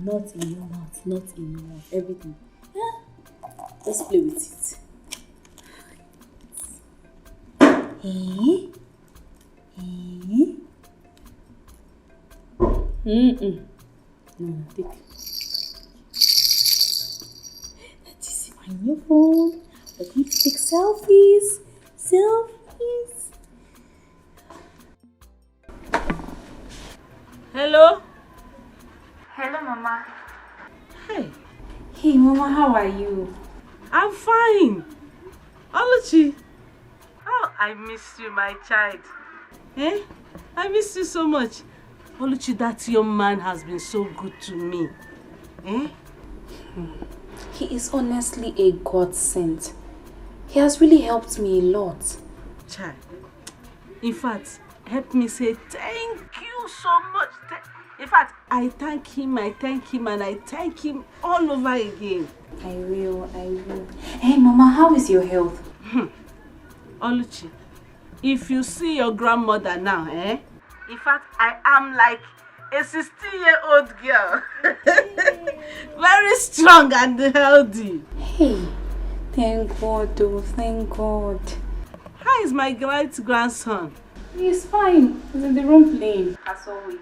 Not in your mouth, not in your mouth. Everything. Yeah. Let's play with it. Hey. Hey. No, take. That is my new phone. We're going to take selfies. Selfies. Hello? Hello, Mama. Hey. Hey, Mama, how are you? I'm fine. Oluchi. Oh, I miss you, my child. Eh? I miss you so much. Oluchi, that young man has been so good to me. Eh? He is honestly a godsend. He has really helped me a lot. Child. In fact, help me say thank you so much. In fact, I thank him, and I thank him all over again. I will. Hey, Mama, how is your health? Oluchi, if you see your grandmother now, eh? In fact, I am like a 16-year-old girl. Very strong and healthy. Hey, thank God, though, thank God. How is my great-grandson? He's fine. He's in the room playing, as always.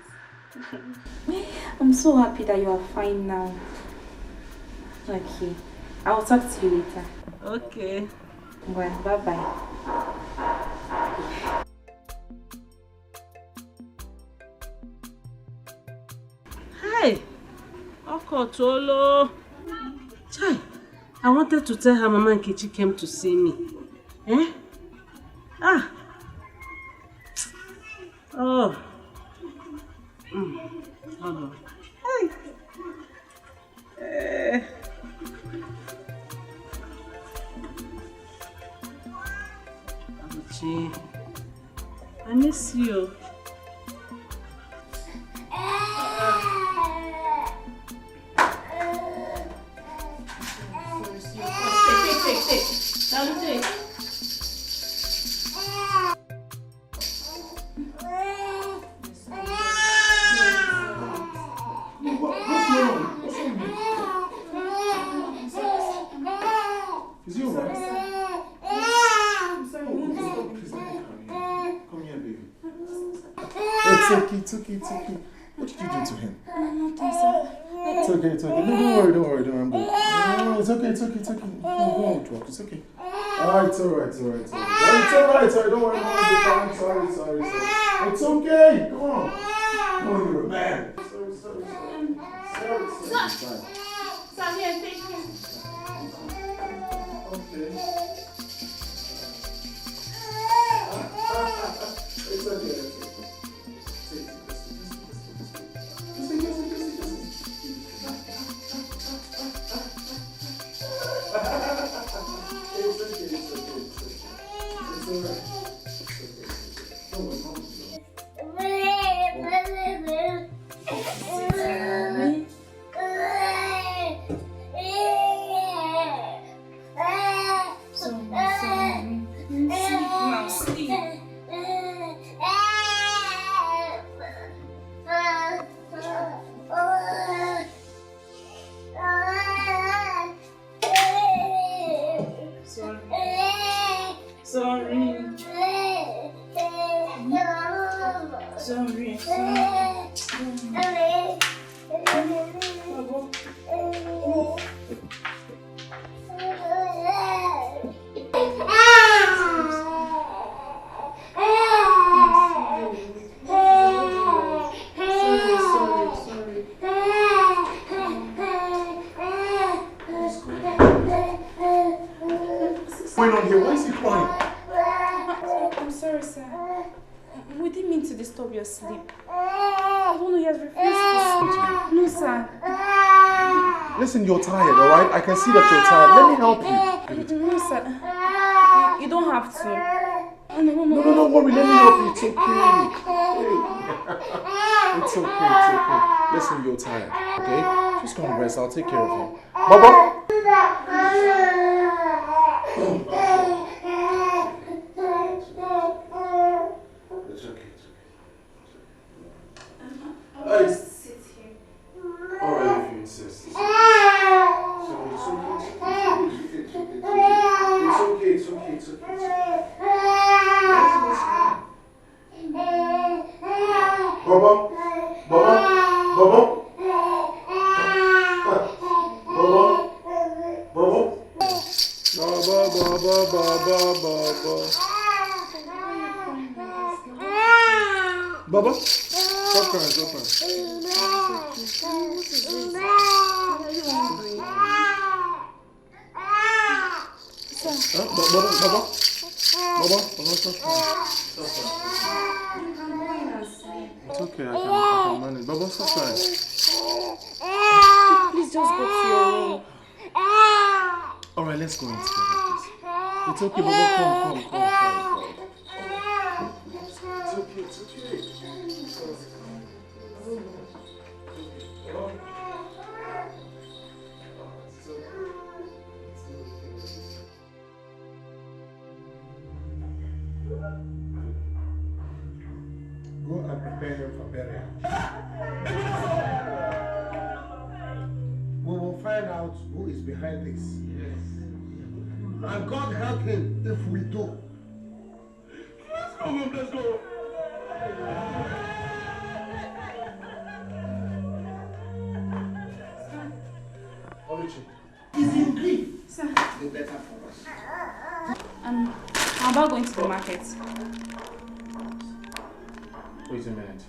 I'm so happy that you are fine now. Okay, I will talk to you later. Okay. Well, bye-bye. Hey, Okotolo. Chai, I wanted to tell her Mama Nkechi came to see me. Eh? Ah. Oh. Hold on. Hey. Oluchi, I miss you. Take. Is he alright? I'm sorry. Please let me come here, baby. It's okay. What did you do to him? Nothing, sir. It's okay. No, don't worry, I'm good. No, it's okay. No, talk. It's okay. It's alright. Don't worry, I'm sorry. It's okay. Come on. Oh, you're a man. Sorry. Sir, here, take him. Okay. It's okay. What's going on here? Why is he crying? I'm sorry, sir. We didn't mean to disturb your sleep. I don't know, he has refused to sleep. No, sir. Listen, you're tired, alright? I can see that you're tired. Let me help you. No, sir. You don't have to. No, don't worry. Let me help you. It's okay. Listen, you're tired, okay? Just go and rest. I'll take care of you. Baba! It's okay. I'll just sit here. Alright, if you Baba? Baba? Baba? Baba, stop crying, stop crying. Baba, stop crying. It's okay, I can manage. Baba, stop crying. Please just go to your room. Alright, let's go in together, please. It's okay, Baba, come. It's okay, it's okay. Go and prepare him for burial. We will find out who is behind this. Yes. And God help him if we do. Let's go. Oluchi. He's in grief. Sir. The better for us. How about going to the market? Wait a minute.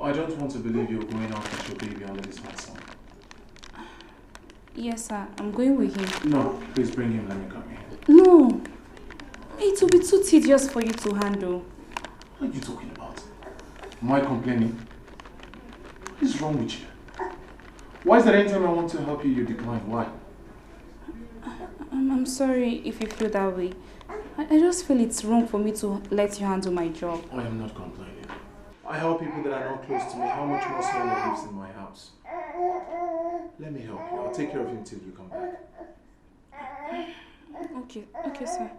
I don't want to believe you're going out with your baby under this man's sun. Yes, sir. I'm going with him. No, please bring him. Let me come here. No. It will be too tedious for you to handle. What are you talking about? Am I complaining? What is wrong with you? Why is there any time I want to help you, you decline? Why? I'm sorry if you feel that way. I just feel it's wrong for me to let you handle my job. I am not complaining. I help people that are not close to me. How much more someone that lives in my house? Let me help you. I'll take care of him till you come back. Okay, sir.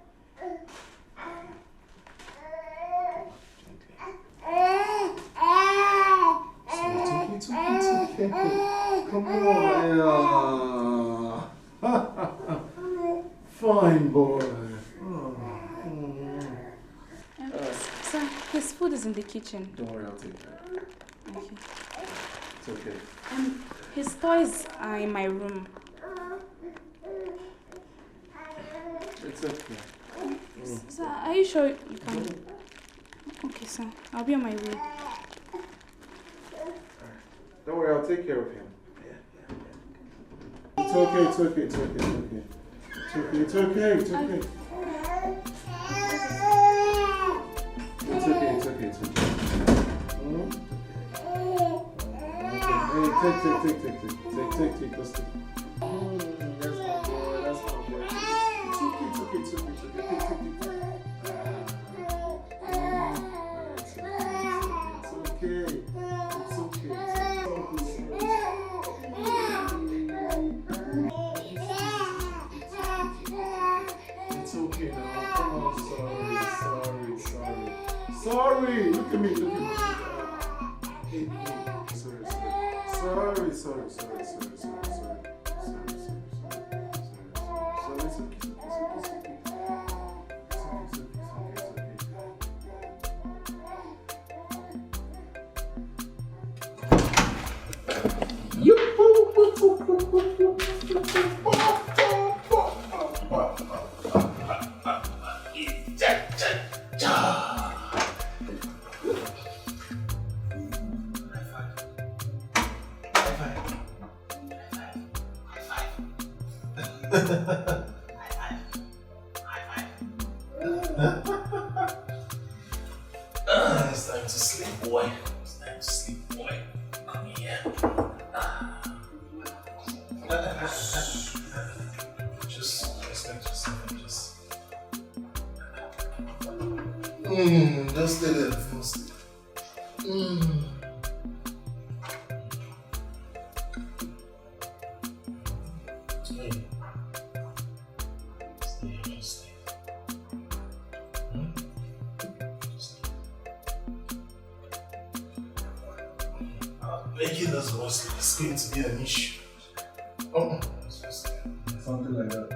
It's okay. Come on. Fine boy. Sir, his food is in the kitchen. Don't worry, I'll take care of it. Okay. It's okay. His toys are in my room. It's okay. Sir, are you sure you can? Okay, sir. I'll be on my way. Don't worry, I'll take care of him. It's okay, it's okay, it's okay, it's okay. It's okay, it's okay, it's okay. It's okay, it's okay, it's okay. Hey, take, let's take. That's my boy, that's my boy. It's okay, it's okay, it's okay. Sorry, look at me. Hey, sorry. Sorry. It's okay. It's time to sleep, boy. Come here. Just respect yourself. Just stay there and fall asleep. Making us worse is going to be an issue. Something like that.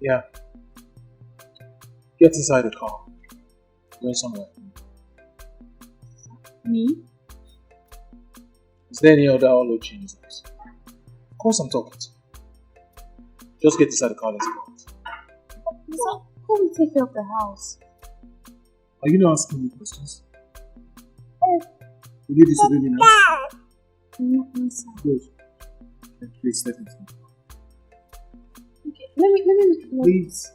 Yeah. Get inside the car. Going somewhere. Me? Is there any other Olochi in this house? Of course I'm talking to you. Just get inside the car, let's go. So, who will take care of the house? Are you not asking me questions? Will you disobey me now? No, sir. Good. Then please step into me. Okay, let me. Please.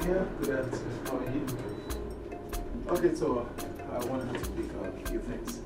Yeah, good afternoon. How are you? Okay, so I wanted to pick up a few things.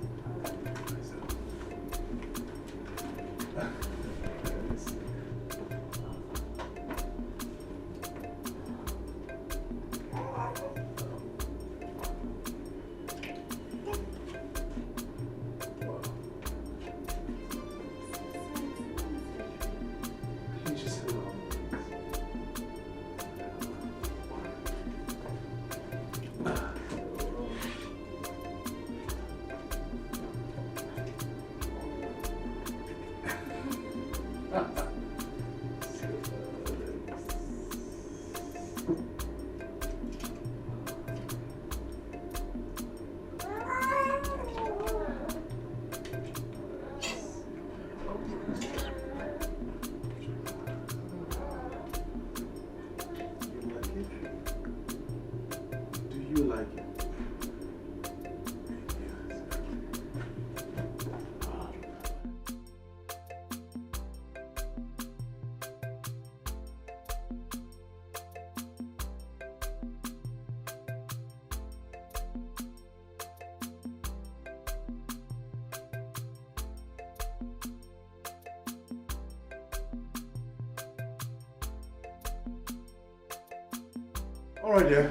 Alright, dear.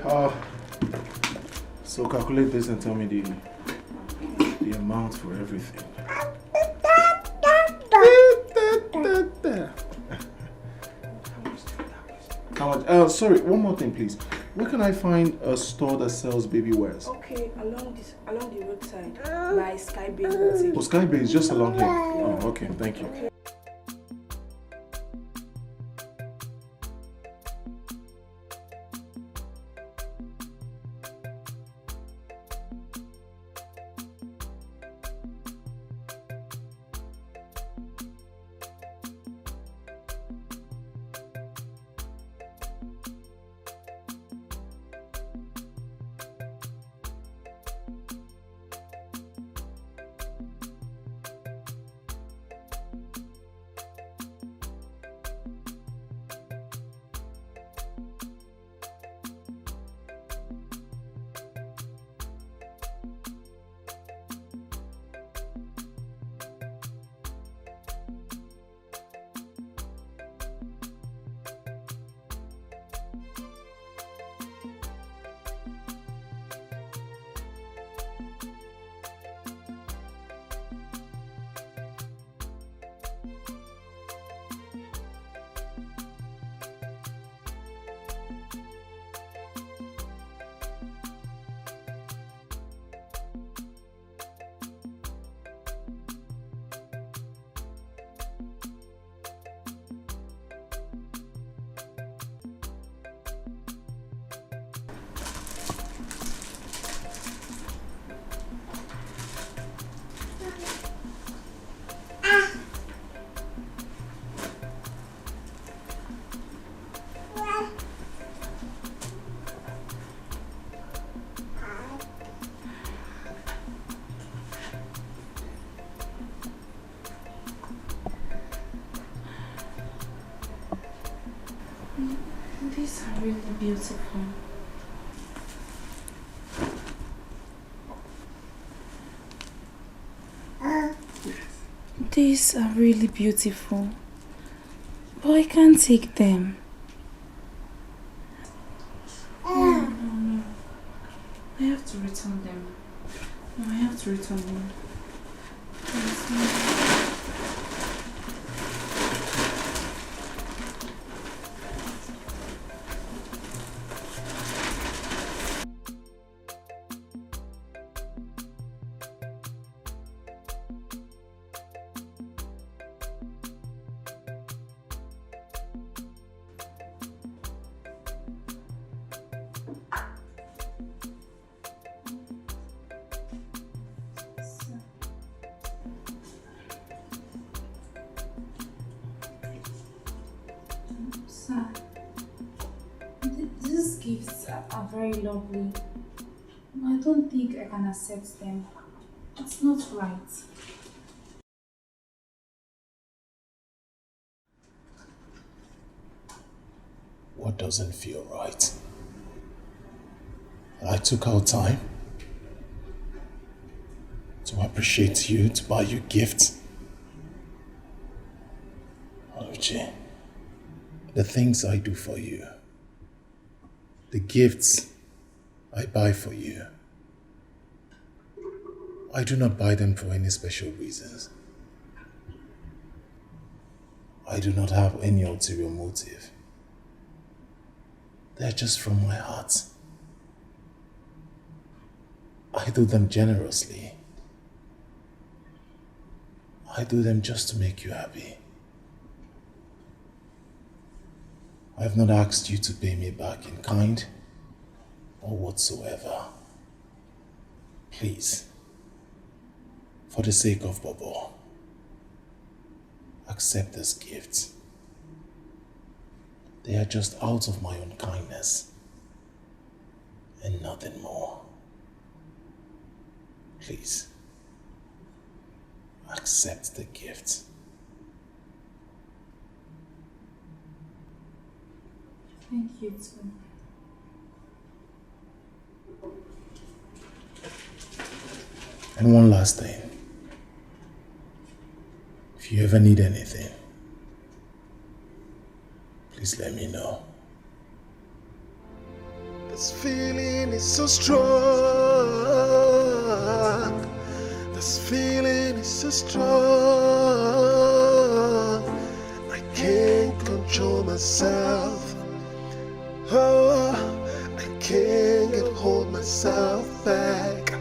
So calculate this and tell me the amount for everything. How much? Sorry, one more thing, please. Where can I find a store that sells baby wears? Okay, along the roadside by Sky Base Boutique. Oh, Sky Base, just along here. Oh, okay, thank you. Okay. really beautiful. These are really beautiful, but I can't take them. No. I have to return them. No, I have to return them. Sir, these gifts are very lovely. I don't think I can accept them. It's not right. What doesn't feel right? I took our time to appreciate you, to buy you gifts. Oluchi, the things I do for you, the gifts I buy for you, I do not buy them for any special reasons. I do not have any ulterior motive. They're just from my heart. I do them generously. I do them just to make you happy. I have not asked you to pay me back in kind or whatsoever. Please, for the sake of Bobo, accept this gift. They are just out of my own kindness and nothing more. Please, accept the gift. Thank you too. And one last thing. If you ever need anything, please let me know. This feeling is so strong. This feeling is so strong. I can't control myself. Oh, I can't get hold myself back.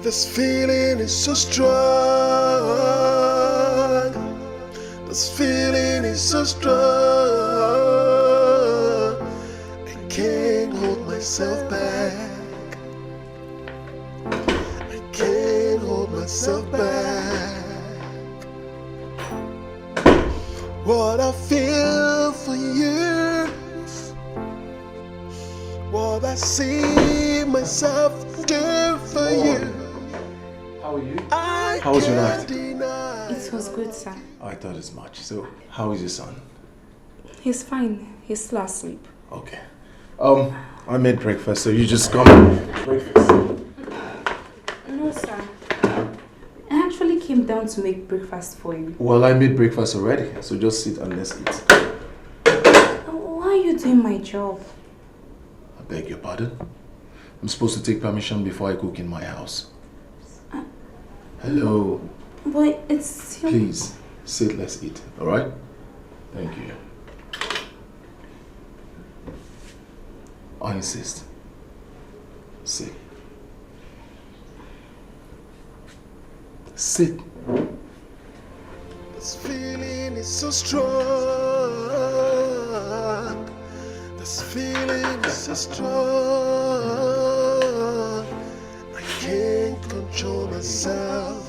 This feeling is so strong. This feeling is so strong. I can't hold myself back. I can't hold myself back. What I feel for you, what I see myself do for you. How are you? How was your night? It was good, sir. I thought as much. So, how is your son? He's fine. He's still asleep. Okay. I made breakfast, so you just come. Breakfast. No, sir. I actually came down to make breakfast for you. Well, I made breakfast already, so just sit and let's eat. Why are you doing my job? I beg your pardon? I'm supposed to take permission before I cook in my house. Hello. But it's still... Please, sit, let's eat, alright? Thank you. I insist. Sit. Sit. This feeling is so strong. This feeling is so strong. I can't control myself.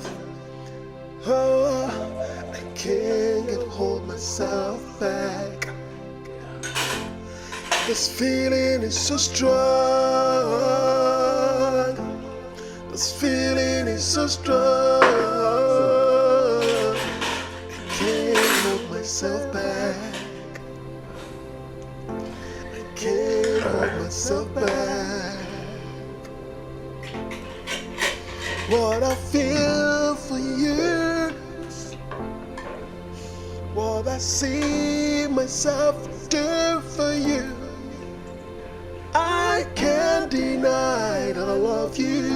Oh, I can't get hold myself back. This feeling is so strong. This feeling is so strong. I can't hold myself back. hold myself back. What I feel for you, what I see myself do for you, I can't deny that I love you.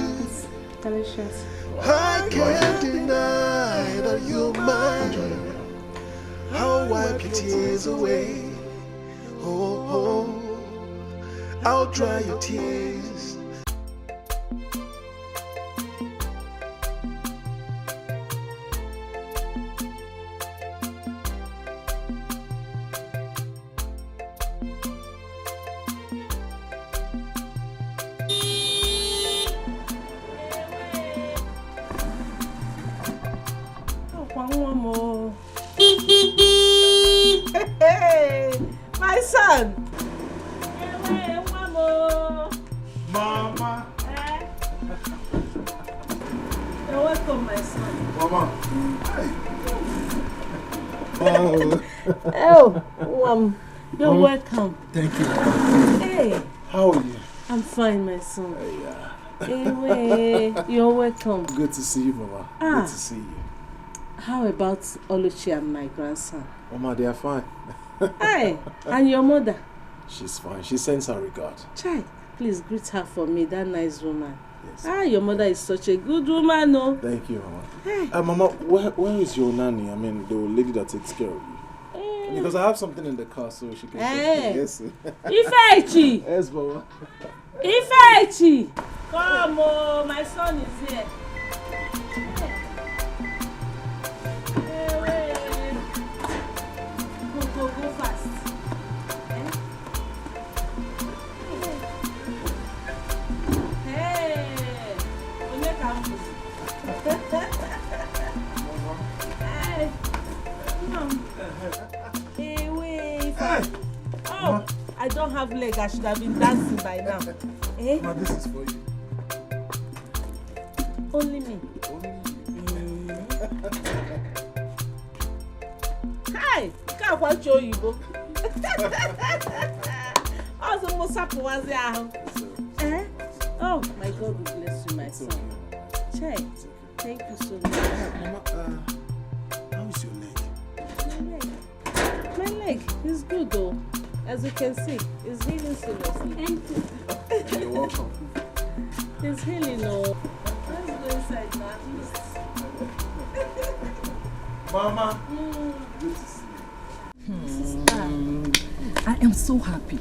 Delicious. I can't deny that you're mine. I'll wipe your tears away. Oh, I'll dry your tears. One more. Hey, my son. Hey, one more. Mama. You're welcome, my son. Mama. You're Mama. welcome. Thank you. Hey. How are you? I'm fine, my son. Anyway, you're welcome. Good to see you, Mama. Ah. Good to see you. How about Oluchi and my grandson? Mama, they are fine. Hey, and your mother? She's fine. She sends her regard. Chai, please greet her for me, that nice woman. Yes. Your mother is such a good woman, no? Thank you, Mama. Hey. Mama, where is your nanny? I mean, the lady that takes care of you. Because I have something in the car, so she can Yes. Ifechi! Yes, Mama. Ifechi! Come on, my son is here. Go fast. Hey, oh, I don't have leg. I should have been dancing by now. Eh? Mama, this is for you. Only me. Hi, can't watch your Igbo. Also, Mosapo was there. Eh? Oh, my God will bless you, my son. Check. Thank you so much. Mama, how is your leg? My leg is good though. As you can see, it's healing seriously. Thank you. You're welcome. It's healing, no. Let's go inside now, at least. Mama. Good to see you. I am so happy.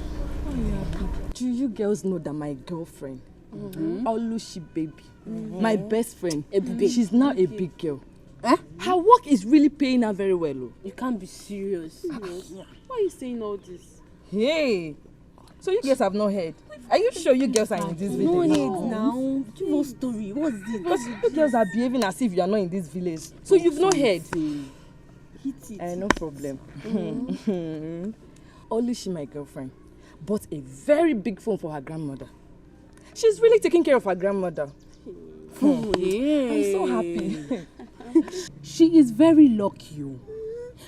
Do you girls know that my girlfriend, Oluchi baby, my best friend, she's now a big girl. Her work is really paying her very well. Oh. You can't be serious. Why are you saying all this? Hey, so you guys have not heard? Are you sure you girls are in this village? No head now. Give us story. What's this? Because you girls are behaving as if you are not in this village. So you've not heard. Hit it. No problem. Oluchi, my girlfriend, bought a very big phone for her grandmother. She's really taking care of her grandmother. I'm so happy. She is very lucky.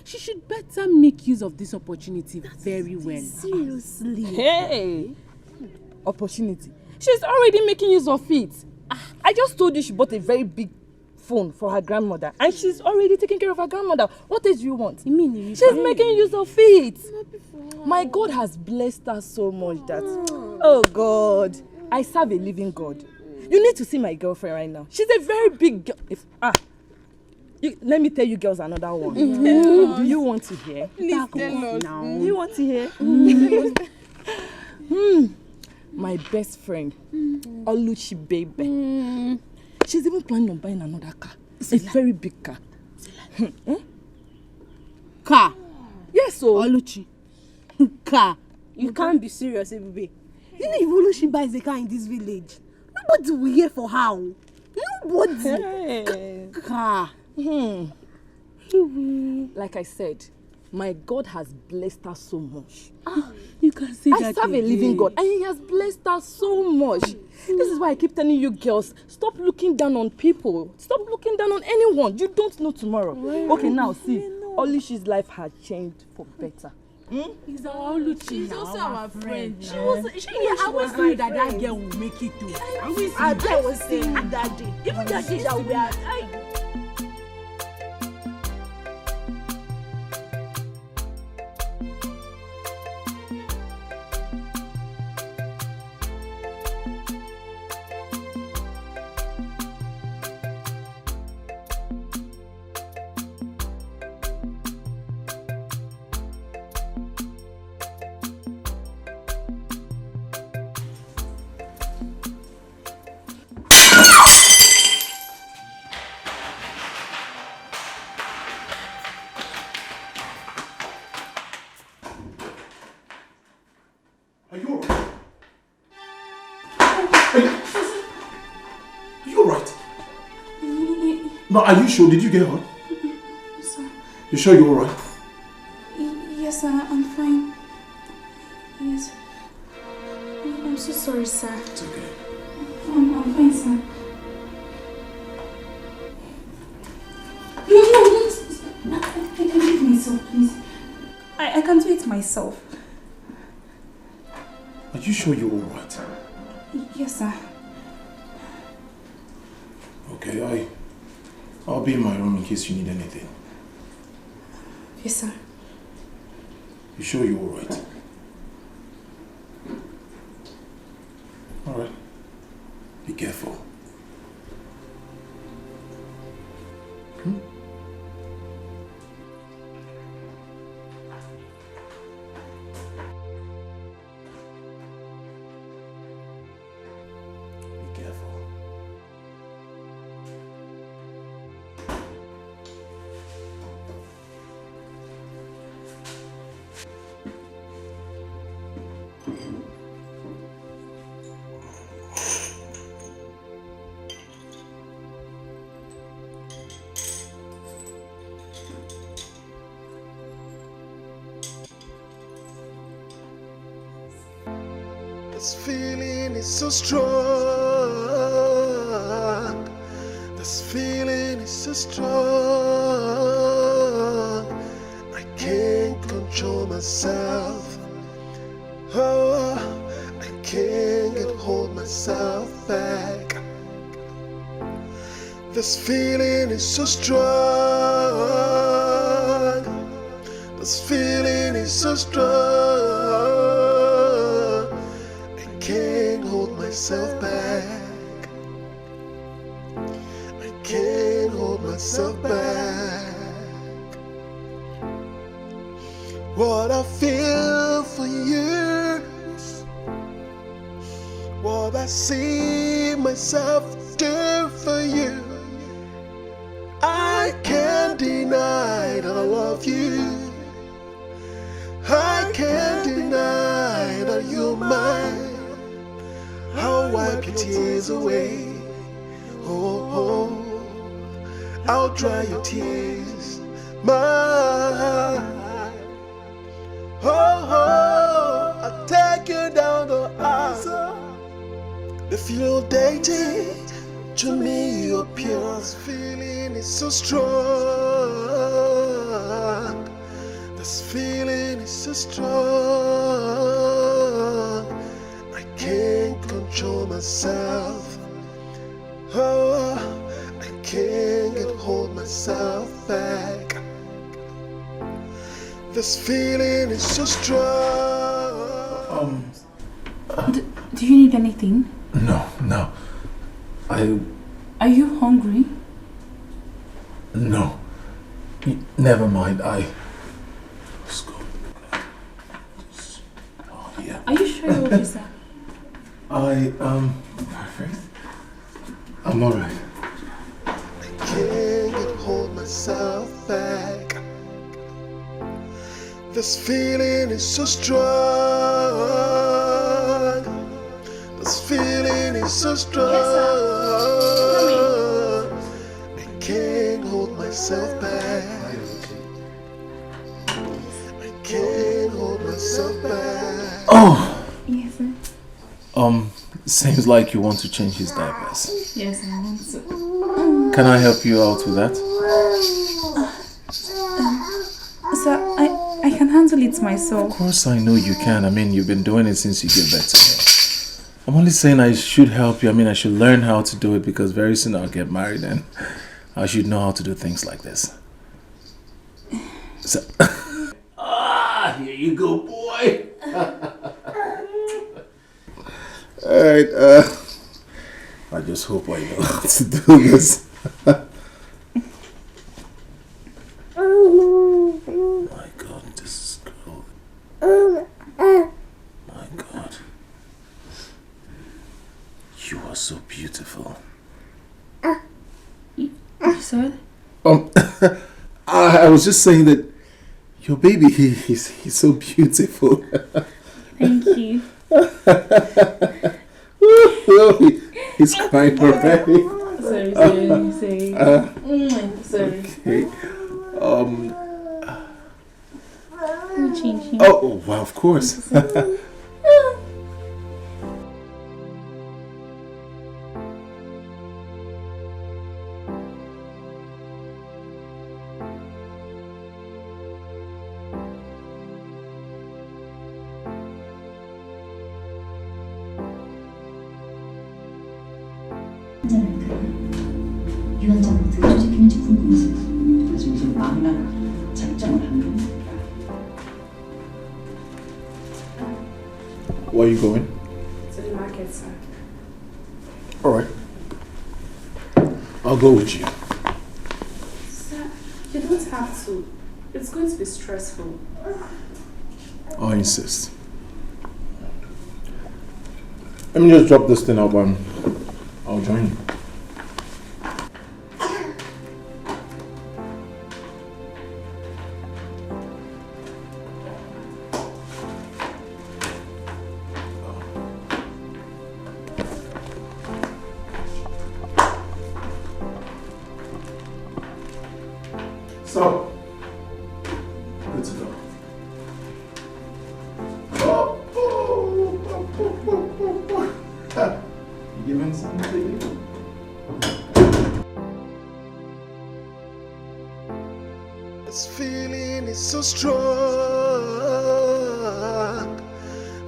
She should better make use of this opportunity very well. Seriously. Hey! Opportunity. She's already making use of it. I just told you she bought a very big phone for her grandmother and she's already taking care of her grandmother. What else do you want? She's making use of it. My God has blessed her so much that, oh God, I serve a living God. You need to see my girlfriend right now. She's a very big girl. Let me tell you girls another one. Do you want to hear? Please tell us. Do you want to hear? My best friend, Oluchi baby. She's even planning on buying another car. It's a very big car. Car? Yes, so. Oluchi. Car? You can't be serious, baby. You know if Oluchi buys a car in this village, nobody will hear for her. Nobody. Car. Like I said, my God has blessed her so much. You can see that. I serve a living God and He has blessed her so much. This is why I keep telling you girls, stop looking down on people. Stop looking down on anyone. You don't know tomorrow. Okay, now see, Olishi's life has changed for better. He's our Oluchi. She's also our friend. She always knew that girl will make it too. I was saying that day. Even that day that we are. Are you alright? Are you alright? No, are you sure? Did you get hurt? Sir. You sure you're alright? Yes, sir. I'm fine. Yes. I'm so sorry, sir. It's okay. I'm fine, sir. No. I can do it myself, please. I can do it myself. Are you sure you're alright? Yes, sir. Okay, I'll be in my room in case you need anything. Yes, sir. You sure you're alright? Alright. Be careful. Be careful. This feeling is so strong. This feeling is so strong. I can't control myself. Oh, I can't hold myself back. This feeling is so strong. This feeling is so strong. Can't hold myself back. I can't hold myself back. What I feel for years, what I see myself do for you, I can't deny that I love you. I can't deny that you're mine. I'll wipe your tears away. Oh, I'll dry your tears. I'll take you down the aisle. If you're dating, to me you're pure. This feeling is so strong. This feeling is so strong. I can't control myself. Oh, I can't hold myself back. This feeling is so strong. Do you need anything? No. Are you hungry? No. Never mind. Let's go. Oh, yeah. Are you sure you're okay, sir? Perfect. I'm alright. I can't hold myself back. This feeling is so strong. This feeling is so strong. I can't hold myself back. I can't hold myself back. Oh! Yes, sir. Seems like you want to change his diapers. Yes, I want to. Can I help you out with that? Sir, I can handle it myself. Of course I know you can. I mean, you've been doing it since you gave birth to me. I'm only saying I should help you. I mean, I should learn how to do it because very soon I'll get married and I should know how to do things like this. So, here you go, boy. Alright, I just hope I know how to do this. My God, this girl. My God. You are so beautiful. You said? I was just saying that your baby, he's so beautiful. Thank you. He's crying already. Sorry. Sorry. Okay. Changing. Oh, well, of course. 유언장부터 조직했는지 궁금해서 나중에 좀 마음이 나가 작정을 한 겁니다. Where are you going? To the market, sir. Alright. I'll go with you. Sir, you don't have to. It's going to be stressful. I insist. Let me just drop this thing up and I'll join you. So, good to go. You giving something to you? This feeling is so strong.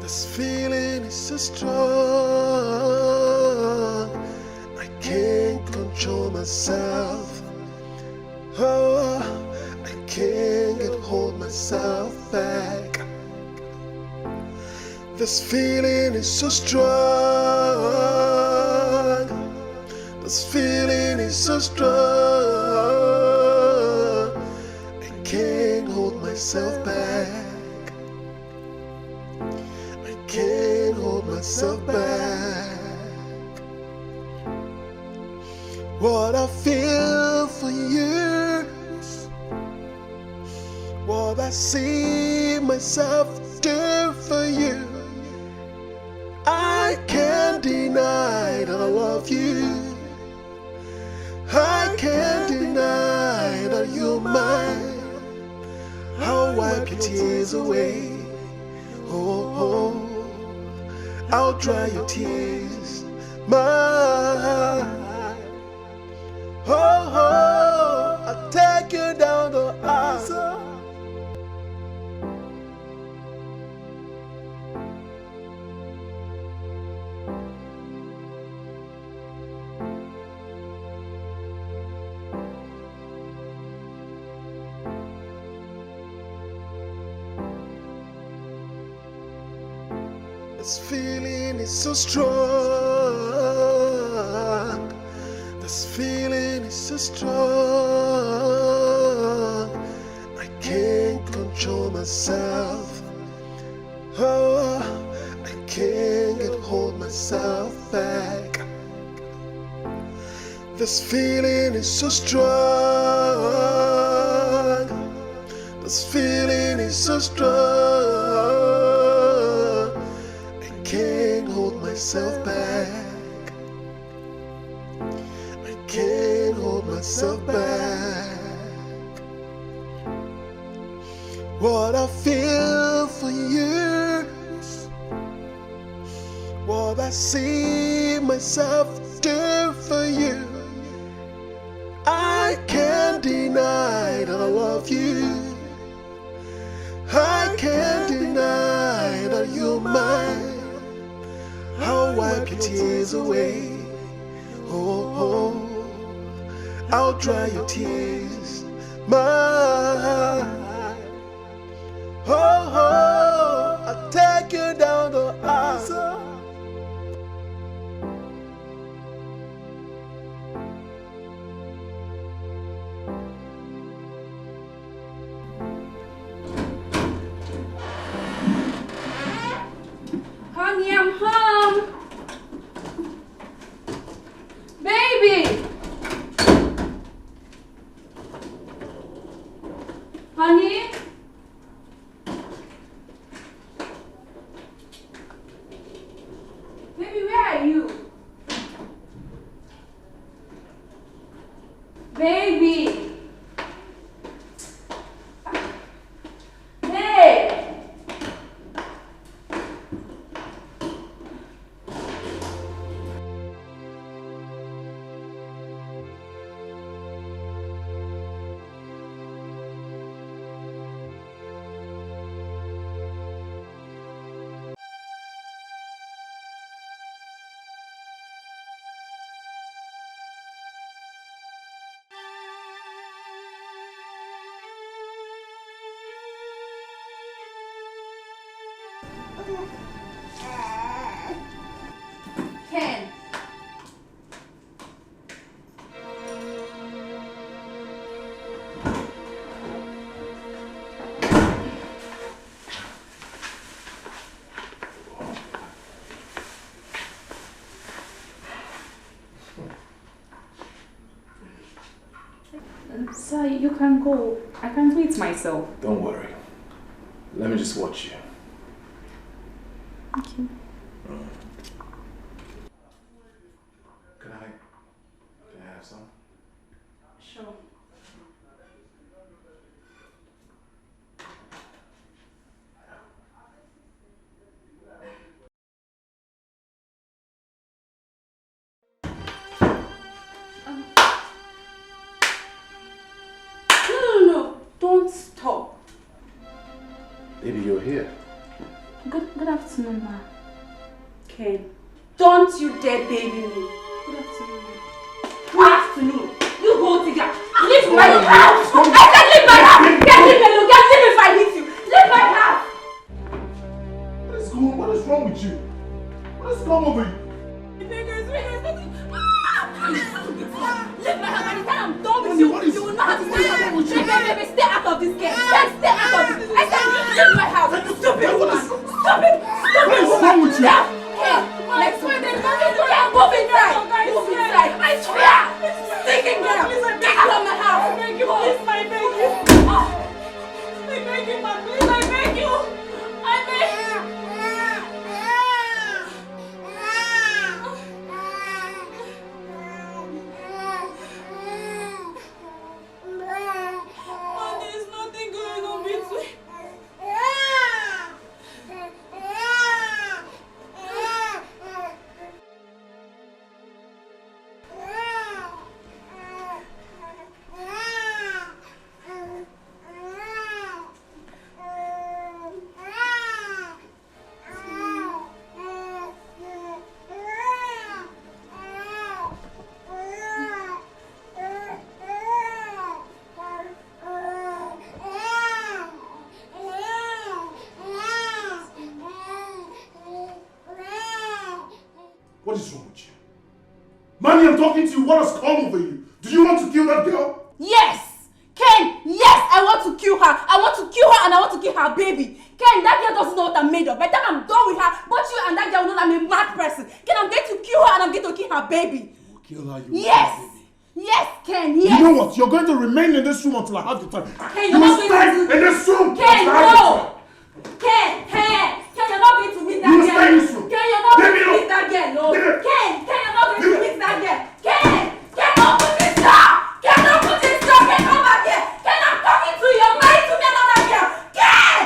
This feeling is so strong. I can't control myself. Oh, I can't hold myself back. This feeling is so strong. This feeling is so strong. I can't hold myself back. I can't hold myself back. What I feel for years, what I see myself do for you, I can't deny that I love you. I can't deny that you're mine. I'll wipe your tears away. Oh, I'll dry your tears. Mine. Oh, I'll take you down the aisle. This feeling is so strong. This feeling is so strong. I can't control myself. Oh, I can't hold myself back. This feeling is so strong. This feeling is so strong. I can't hold myself back. I can't hold myself back. What I feel for years, what I see myself do for you, I can't deny that I love you. I can't wipe your tears away. Oh, oh, I'll dry your tears. My, oh, oh, I'll take you down the aisle. Honey, I'm home. Baby. Honey. Baby, where are you? Baby. Hey. Ken. Sir, you can go. I can't do it myself. Don't worry. Let me just watch you. Okay. Can I have some? Sure. No. Don't stop. Baby, you're here. Good afternoon, ma. Ken, don't you dare baby me. Good afternoon, ma. Good afternoon. You gold digger. Leave my house. I said leave my house. Get leave me alone. Get leave me if I hit you. Leave my house. What is wrong with you? What has come over you? Leave my house. By the time I'm done with you, you will not have to stay. Baby, stay out of this game. Stay out of this. I said leave my house. Stupid woman. Stupid. What is wrong with you? Next week, there's nothing to do. Move inside. Move inside. I swear. Stinking girl. Get out of my house. I beg you. Please, I beg you. I beg you, ma. Please, I beg you. I beg you. There's nothing going on between. What is wrong with you? Manny, I'm talking to you. What has come over you? Do you want to kill that girl? Yes! Ken, yes, I want to kill her. I want to kill her and I want to kill her baby. Ken, that girl doesn't know what I'm made of. By the time I'm done with her, both you and that girl know I'm a mad person. Ken, I'm going to kill her and I'm going to kill her baby. Kill her, you Yes! baby. Yes, Ken, yes! You know what? You're going to remain in this room until I have the time. Ken, you will stay in this room Ken, until I have the time. no! Ken, you're not going to meet that You girl. stay in this room. Ken, you're not going Leave to me meet that girl, no. Leave it. Ken, you're not going to meet that girl. Ken, open this door. Ken, open this door. Ken, come back here. Ken, I'm talking to you. You're married to me, another girl. Ken,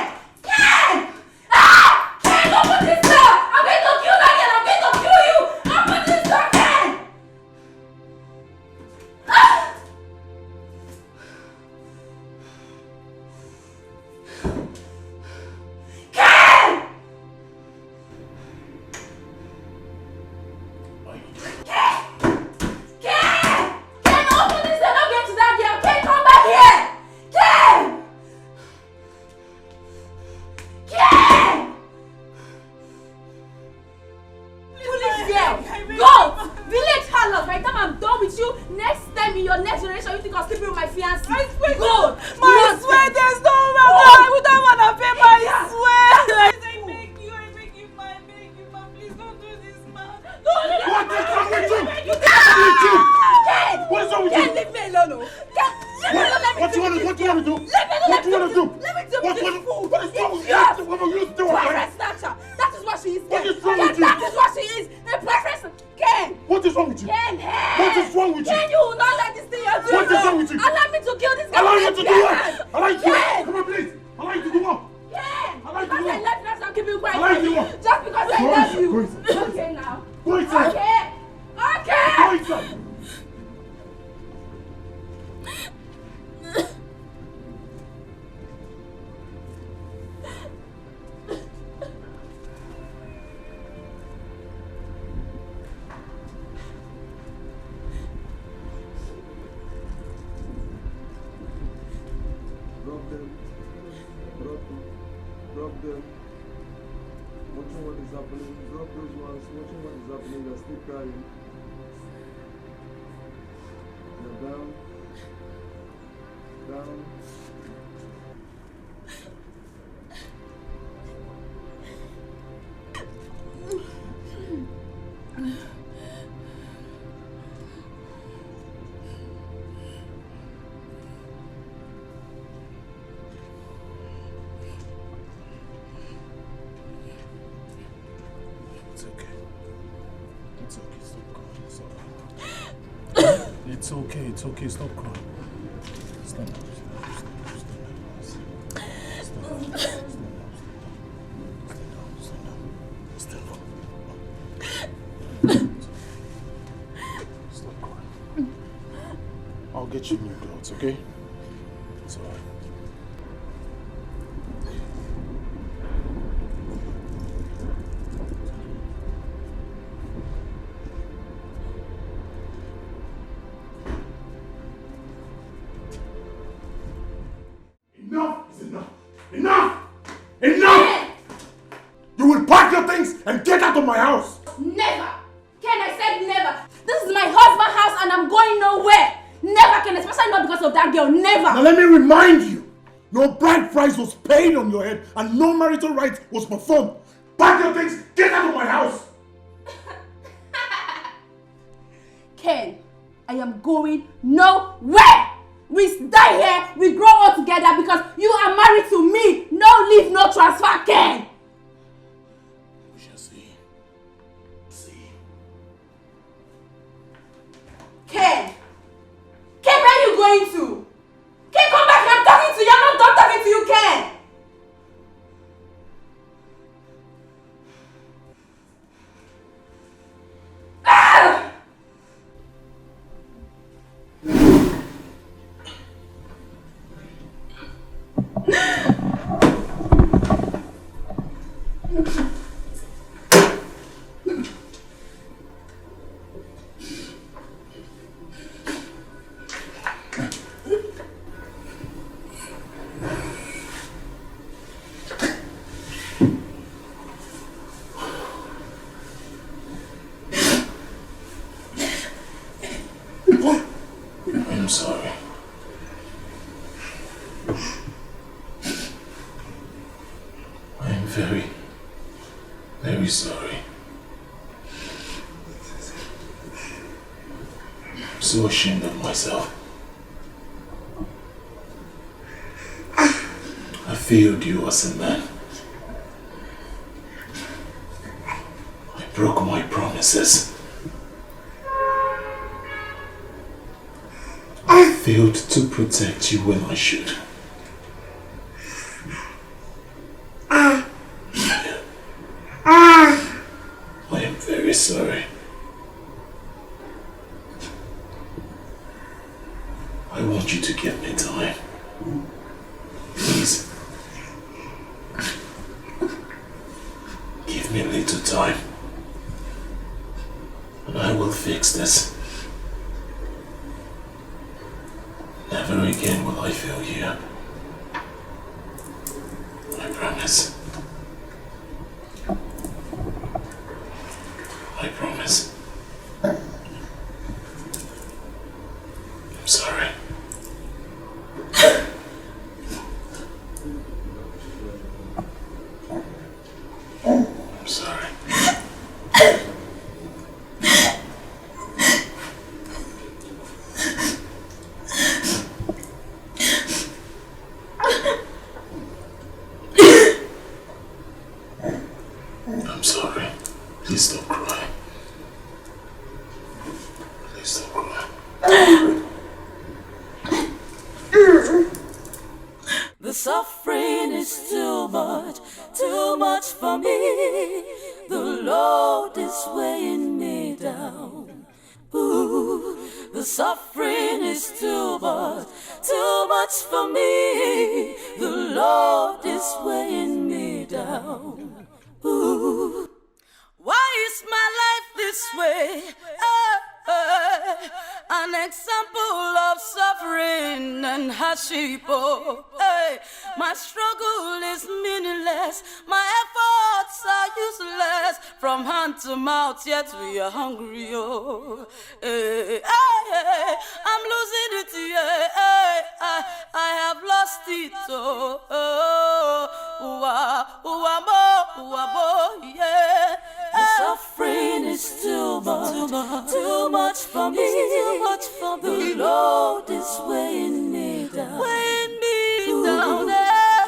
open this door. I'm going to kill that girl. I'm going to kill you. Open this door, Ken. girl. Go! Village harlot. By the time I'm done with you, next time in your next generation, you think I'll sleep with my fiancé. I swear. Go! I swear there's no way. I wouldn't want to pay my swear. I beg you, ma. I beg you, ma. Please don't do this, ma. What is wrong with you? Ken! What's wrong with you? Ken, leave me alone. Ken, leave me alone. What do you want to do? What do you want to do? What do you want to do? Let me do What this is fool. wrong with you? What are you doing? Preference snatcher. That is what she is. What is wrong Ken, with you? that is what she is. A preference. Ken. What is wrong with you? Ken, hey. What is wrong with you? Ken, you will not let this thing you're doing. What is wrong with you? Allow me to kill this guy. Allow you to do what? Ken. Allow you to do what? Ken. Come on, please. Allow you to do what? Ken. Allow you to Because do I what? left you, I'm keeping you quiet. Allow you to do what? Just because I Go love inside, you. go inside. Okay now. Go inside. Okay. Okay. Go inside. Drop them. Watching what is happening. Drop those ones. Watching what is happening. They're still crying. They're down. Down. It's okay, it's okay, stop crying. Stand up, Stop crying. I'll get you new clothes, okay? It's alright. Enough is enough. Enough! Enough! You will pack your things and get out of my house. Never! Ken, I said never! This is my husband's house and I'm going nowhere! Never, Ken, especially not because of that girl. Never! Now let me remind you, no bride price was paid on your head and no marital rite was performed. Pack your things, get out of my house! Ken, I am going nowhere! We die here, we grow all together because you are married to me. No leave, no transfer, Ken! We shall see. Ken! Ken, where are you going to? Ken, come back here, I'm talking to you. I'm not done talking to you, Ken! Ah! I'm sorry. I'm very, very sorry. I'm so ashamed of myself. I failed you as a man. I broke my promises. I failed to protect you when I should. I am very sorry. I want you to give me time. Please. Give me a little time. And I will fix this. Never again will I fail you. I promise. I I promise. I'm sorry. I'm sorry. I'm sorry. Please stop crying. Please stop crying. The suffering is too much for me. The Lord is weighing me down. Ooh, the suffering is too much for me. The Lord is weighing me down. Ooh, why is my life this way? An example of suffering and hardship. Oh, hey. My struggle is meaningless. My efforts are useless. From hand to mouth, yet we are hungry. Oh, hey, hey, I'm losing it. Yeah, hey, I have lost it. Oh, yeah. The suffering is too much for me. The Lord is weighing me down.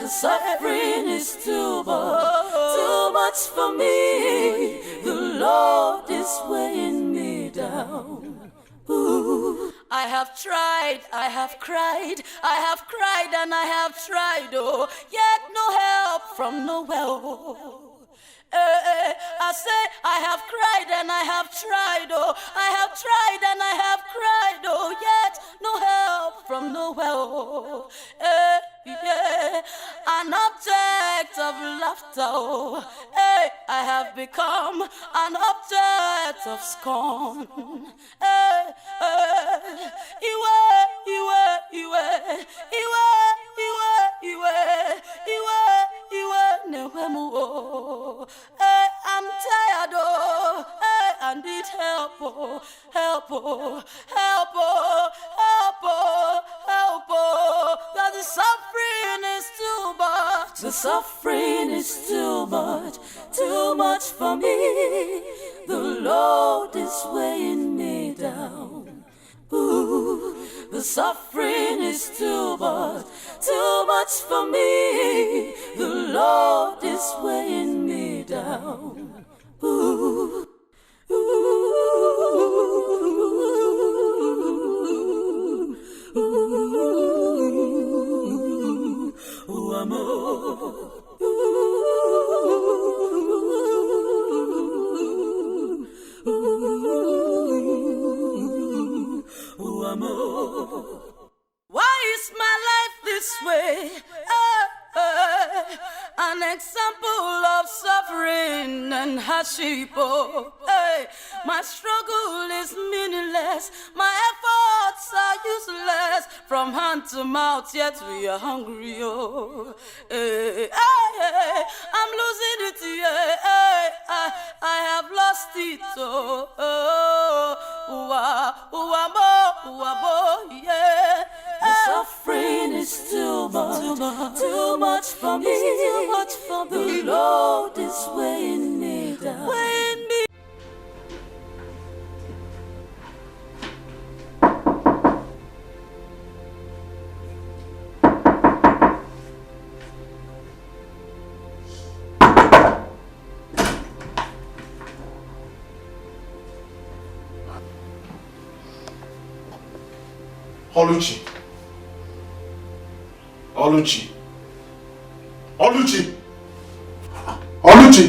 The suffering is too much for me. The Lord is weighing me down. Ooh. I have tried, I have cried, and I have tried, oh, yet no help from nowhere. Oh. I say I have cried and I have tried, oh, I have tried and I have cried, oh, yet no help from nowhere. Oh, yeah. An object of laughter, oh, I have become an object of scorn. I'm tired, oh, I need help, oh, help, oh, help, oh, help, oh, help, oh. Cause the suffering is too much. The suffering is too much for me. The Lord is weighing me down. Ooh, the suffering is too much for me. The Lord is weighing me down. Ooh, amor. Why is my life this way? An example of suffering and hardship. Oh, hey. My struggle is meaningless. My efforts are useless. From hand to mouth, yet we are hungry. Oh, hey, hey, I'm losing it. Yeah, hey, I have lost it. Yeah. The suffering is too much for me. The Lord is weighing me down. Oluchi. Oluchi. Oluchi. Oluchi.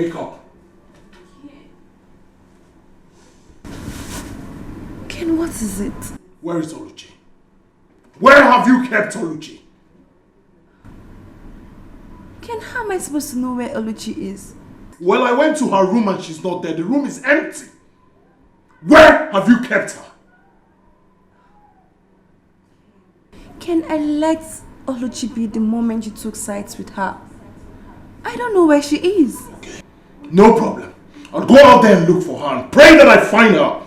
Wake up. Ken, what is it? Where is Oluchi? Where have you kept Oluchi? Ken, how am I supposed to know where Oluchi is? Well, I went to her room and she's not there. The room is empty. Where have you kept her? Ken, I let Oluchi be the moment you took sides with her. I don't know where she is. Okay. No problem. I'll go out there and look for her and pray that I find her.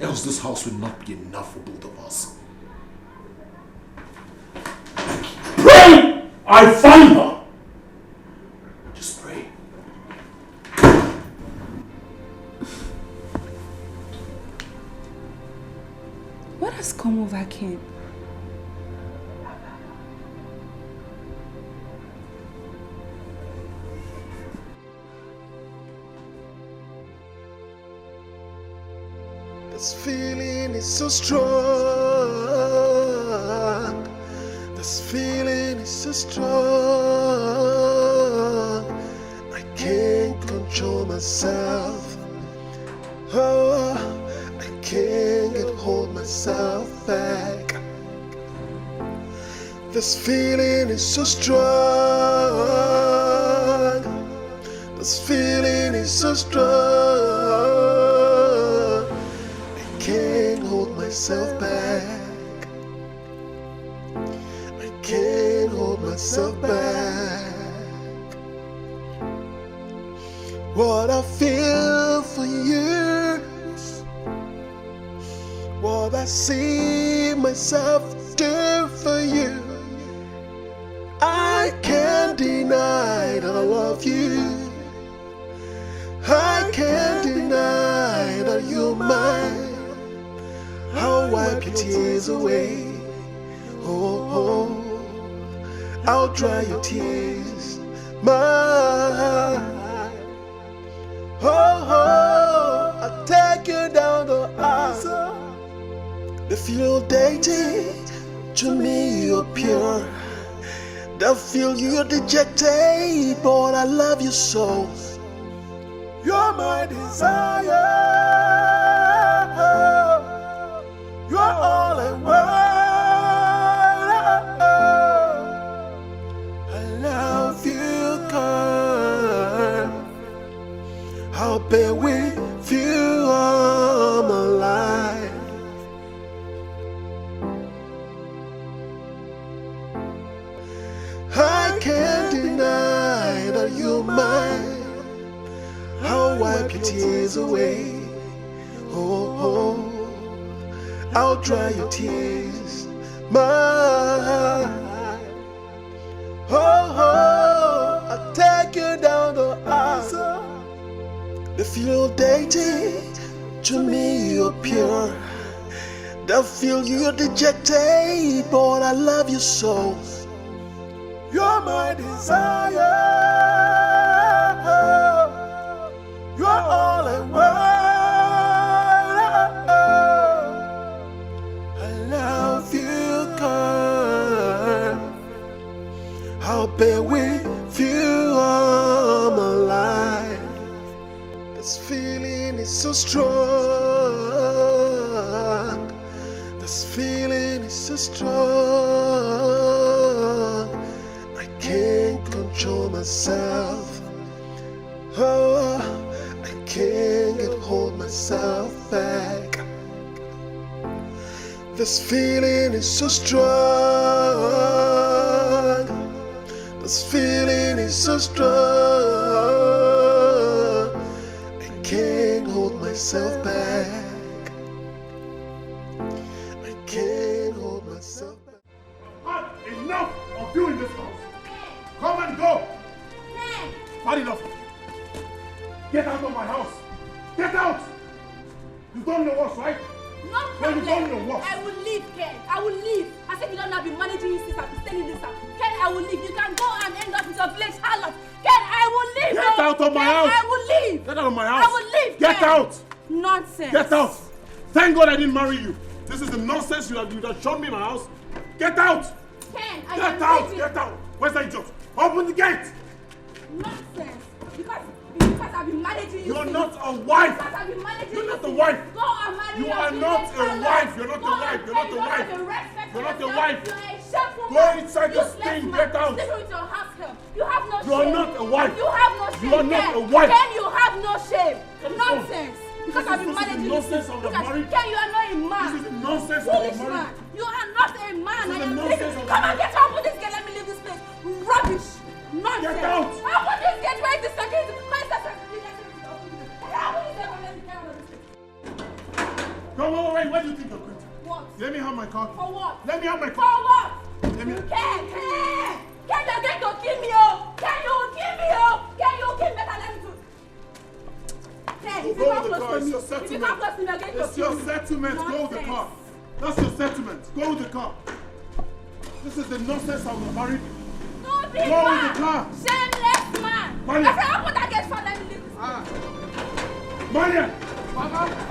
Else this house will not be enough for both of us. Pray I find her. Just pray. What has come over Ken? This feeling is so strong. This feeling is so strong. I can't control myself. Oh, I can't hold myself back. This feeling is so strong. This feeling is so strong. Can't hold myself back. I can't hold myself back. What I feel for years, what I see myself do for you, I can't deny that I love you. I can't deny that you're mine. I'll wipe your tears away. Oh, oh, I'll dry your tears. My, oh, oh, I'll take you down the aisle. They feel dated, to me you're pure. They feel you're dejected, but I love you so. You're my desire. You're all I want. I love you, girl. I'll be with you all my life. I can't deny that you're mine. I'll wipe your tears away. Oh, oh. I'll dry your tears. My, oh, oh, I'll take you down the aisle. They feel dated, to me you're pure. They feel you're dejected, but I love you so. You're my desire. You're all I want. I'll be with you all my life. This feeling is so strong. This feeling is so strong. I can't control myself. Oh, I can't hold myself back. This feeling is so strong. This feeling is so strong. I can't hold myself back. I can't hold myself back. I've had enough of you in this house. Come and go. Had enough. Get out of my house. Get out. You don't know what's right. No problem. You don't know what. I will leave, Ken. I will leave. I said you don't have been managing this system, staying in this house. Ken, I will leave. You can go and end up with your village harlot. Ken, I will leave. Get out of my house. I will leave. Get out of my house. I will leave. Get Ken. out. Nonsense. Get out. Thank God I didn't marry you. This is the nonsense you have shown me in my house. Get out. Ken, I Get am out. leaving. Get out. Where's that idiot? Open the gate. Nonsense. Because Because I've been managing you. You're not a wife. Because I've been managing You're you. not a wife. Go and marry You your are not a wife. You're not a wife. You're not a wife. You're not a wife. You're a shameful Go man. inside this Useless thing. man. Get out. Sleeping with your house help. You have no shame. You are not a wife. You have no shame. You are not Ken. a wife. Ken, you have no shame. Nonsense. Because I've been This is managing the nonsense of the Because marriage. Ken, you are not a man. This is the nonsense of the Foolish marriage. man. You are not a man. This is I the am nonsense leaving. of the Come and marriage. get out of this gate. Let me leave this place. Rubbish. Nonsense. Get out. Open this gate. Where is the security? Where is the security? Come on, wait. Where do you think you're going to? What? Let me have my car. For what? Let me have my For car. what? Let me. Ken, you're going to kill me, oh! Ken, you will kill me, oh! Ken, you will kill me, better let me do. Ken, if you come close to me, if you come close to me, I'm going to It's kill your you. settlement. Go with the car. That's your settlement. Go with the car. This is the nonsense of the married. No, big Go man. with the car. Shameless man. Maria. I said, open that gate for let me leave this place. Maria! Mama!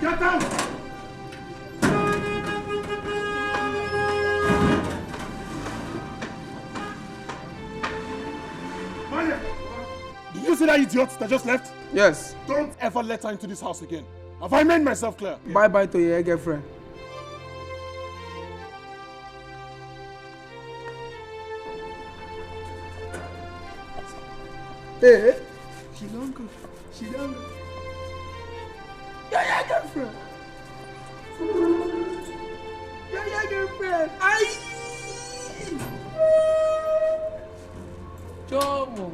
Get out! Maria! Did you see that idiot that just left? Yes. Don't ever let her into this house again. Have I made myself clear? Bye-bye to your girlfriend. Hey, she don't go. She don't go. Your girlfriend. Your girlfriend. Aye. Jomo.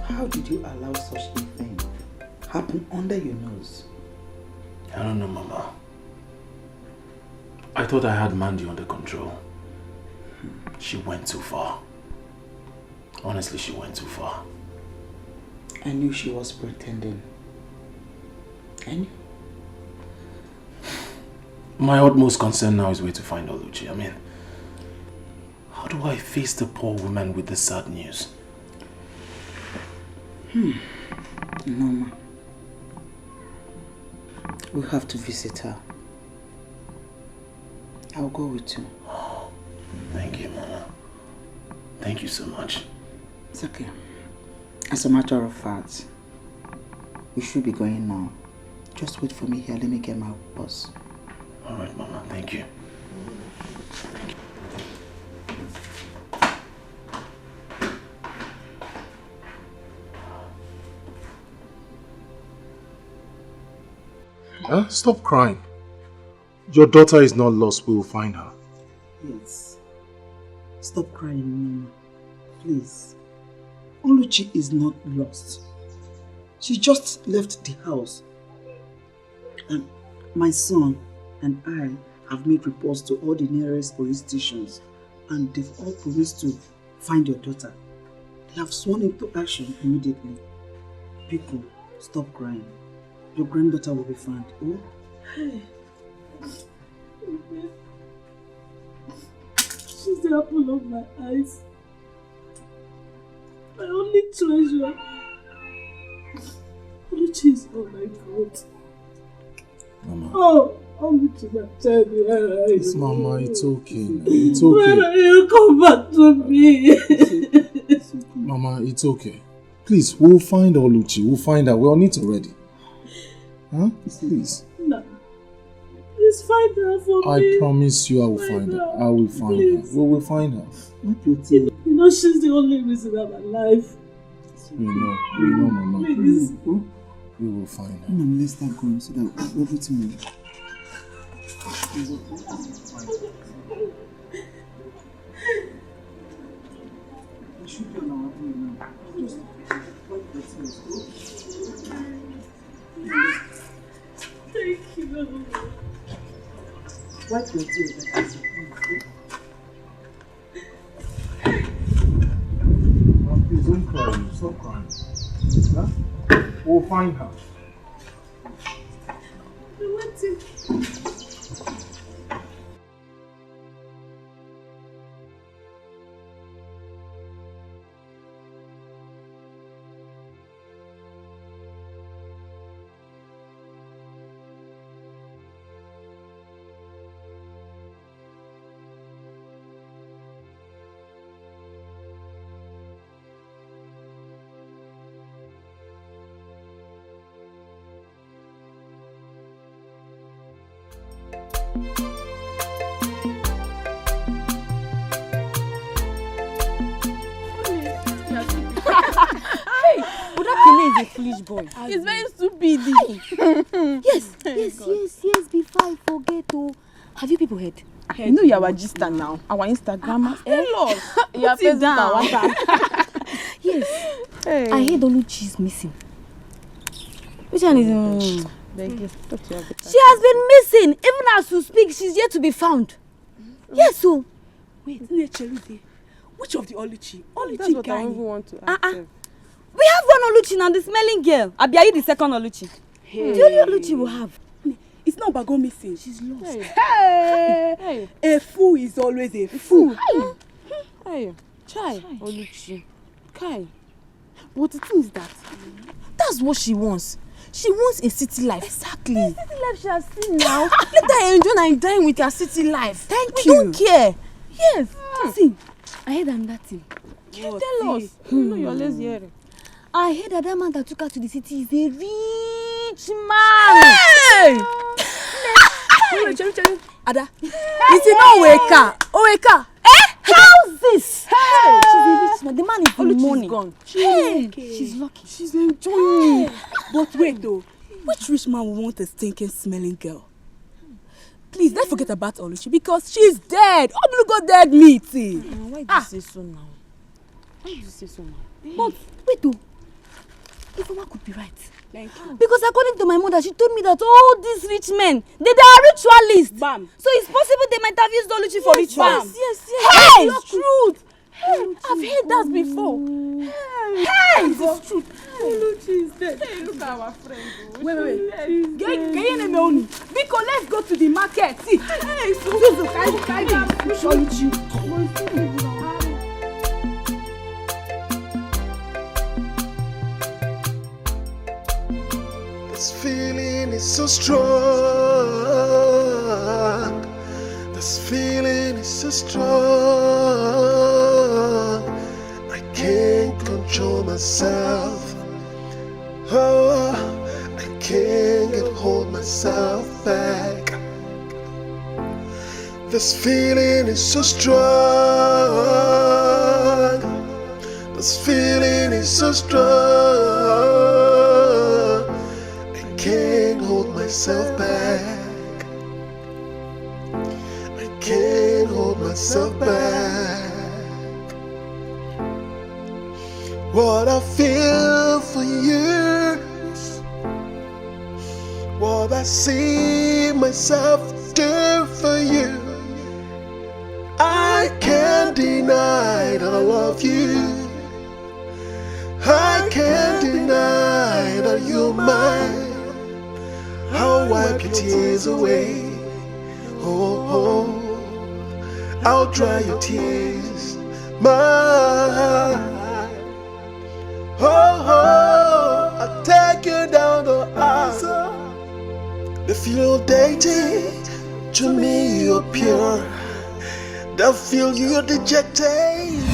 How did you allow such a thing happen under your nose? I don't know, Mama. I thought I had Mandy under control. She went too far. Honestly, she went too far. I knew she was pretending. I knew. My utmost concern now is where to find Oluchi. I mean, how do I face the poor woman with the sad news? Norma. We have to visit her. I'll go with you. Thank you, Mama. Thank you so much. It's okay. As a matter of fact, we should be going now. Just wait for me here. Let me get my bus. All right, Mama. Thank you. Huh? Stop crying. Your daughter is not lost. We will find her. Yes. Stop crying, Mama. Please. Oluchi is not lost. She just left the house. And my son and I have made reports to all the nearest police stations, and they've all promised to find your daughter. They have sworn into action immediately. People, stop crying. Your granddaughter will be found. Oh? Hey. She's the apple of my eyes. My only treasure. Oluchi is all I got. Mama. Oh, Oluchi, my child. Yes, Mama, it's okay. It's okay. When will you come back to me? Mama, it's okay. Please, we'll find Oluchi. We'll find her. We're on it already. Huh? Please. No. Please find her for me. I promise you I will find her. I will find her. We will find her. You know she's the only reason I'm alive. We know, Mama. Please. We will find her. Mama, let's start going so that everything will... We should be on our way now. Just wipe the tears. Thank you. Wipe your tears. Please don't cry. Stop crying. Huh? We'll find her. I want to... Is a foolish boy. He's very stupid. Yes. Before I forget, have you people heard? You know you're our Gista now, our Instagrammer. Tell us. You're Put it down. Yes. Hey. I heard Oluchi is missing. Which one is? She has been missing. Even as we speak, she's yet to be found. Yes, so. Wait, which of the Oluchi? That's what I even want to ask. We have one Oluchi now, the smelling girl. Abi, are you the second Oluchi? Hey. The only Oluchi we have. It's not about go missing. She's lost. Hey. A fool is always a fool. Hey. Chai. Oluchi. Kai. But the thing is that's what she wants. She wants a city life. Exactly. The city life she has seen now. Let her enjoy and dine with her city life. Thank you. We don't care. Yes. See, I heard that thing. You tell us. You know you're lazy hearing. I heard that man that took her to the city is a rich man. Hey! Ada, is it not Oweka? How's this? Hey! She's a rich man. The man is in money. Gone. She's lucky. She's enjoying. But wait though, which rich man will want a stinking smelling girl? Please, let's forget about Oluchi because she's dead. Oblugo dead meat. Why do you say so now? But wait though. Ifeoma could be right. Thank you. Because according to my mother, she told me that all these rich men, they are ritualists. Bam. So it's possible they might have used Oluchi for rituals. Yes. Hey! It's truth. Hey, I've heard that before. Hey! It's true. Oluchi is dead. Hey, look at our friend. Wait. Biko, let's go to the market. See. Hey, so which Oluchi? This feeling is so strong. This feeling is so strong. I can't control myself. Oh, I can't hold myself back. This feeling is so strong. This feeling is so strong. Can't hold myself back. I can't hold myself back. What I feel for years, what I see myself do for you, I can't deny that I love you. I can't deny that you're mine. I'll wipe your tears away. Oh, I'll dry your tears. Mine. Oh, I'll take you down the aisle. If you're dating, to me you're pure. They'll feel you're dejected.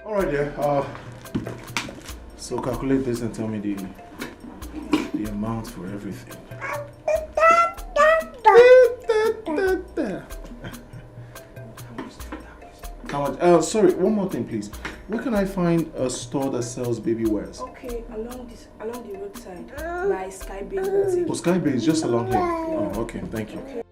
Alright, dear. So calculate this and tell me the amount for everything. How much? Sorry, one more thing, please. Where can I find a store that sells baby wears? Okay, along the roadside by Sky Base. Oh, Sky Bay is just along here. Oh, okay, thank you. Okay.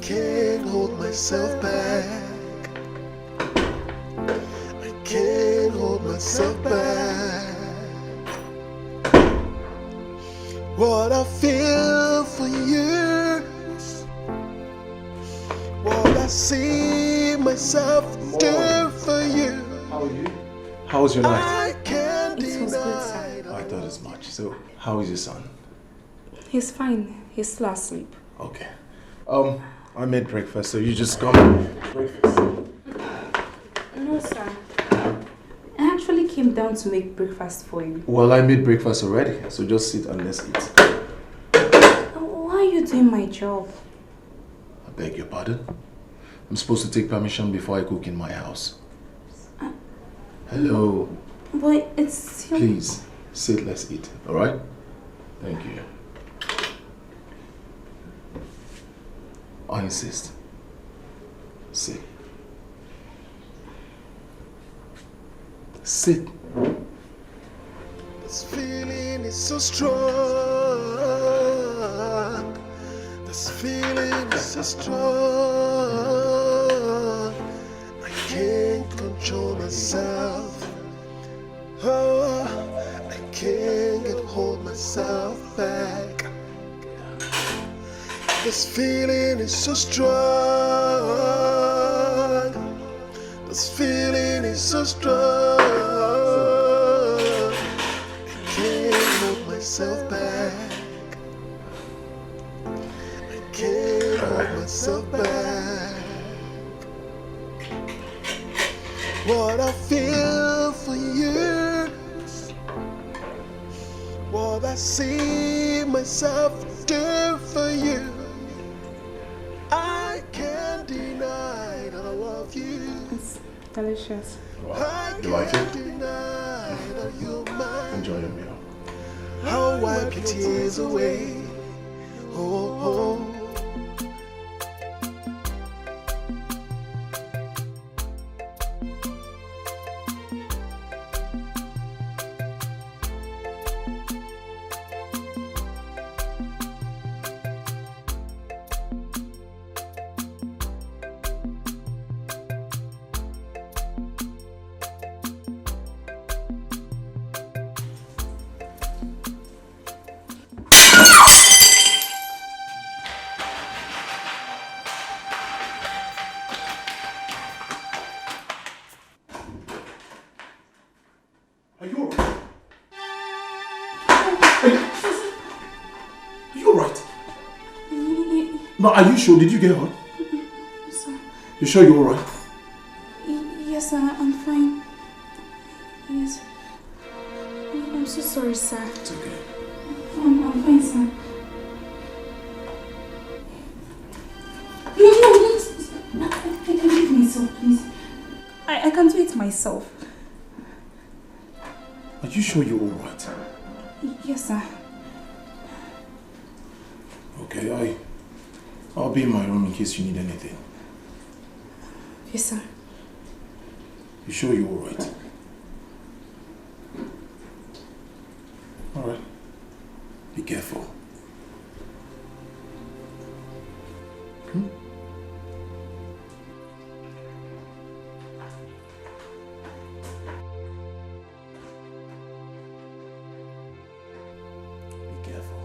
Can't hold myself back. I can't hold myself back. What I feel for you, what I see myself do for you. How are you? How was your night? I can't It was good, sir. I thought as much. So, how is your son? He's fine. He's still asleep. Okay. I made breakfast, so you just come. Breakfast. No, sir. I actually came down to make breakfast for you. Well, I made breakfast already, so just sit and let's eat. Why are you doing my job? I beg your pardon? I'm supposed to take permission before I cook in my house. Hello. But it's still... Please, sit, let's eat, alright? Thank you. I insist. Sit. Sit. This feeling is so strong. This feeling is so strong. I can't control myself. Oh, I can't get hold myself back. This feeling is so strong. This feeling is so strong. I can't hold myself back. I can't hold myself back. What I feel for you, what I see myself do for you. I can't deny that I love you. It's delicious. Wow. You like it? Enjoy your meal. I'll wipe your tears away. Oh, oh. Are you alright? Are you alright? No, are you sure? Did you get hurt? Sir. You sure you're alright? Yes, sir. I'm fine. Yes. I'm so sorry, sir. It's okay. I'm fine, sir. No, I can do it myself, please. I can do it myself. Are you sure you're alright? Yes, sir. Okay, I'll be in my room in case you need anything. Yes, sir. You sure you're alright? Alright. Be careful. Be careful.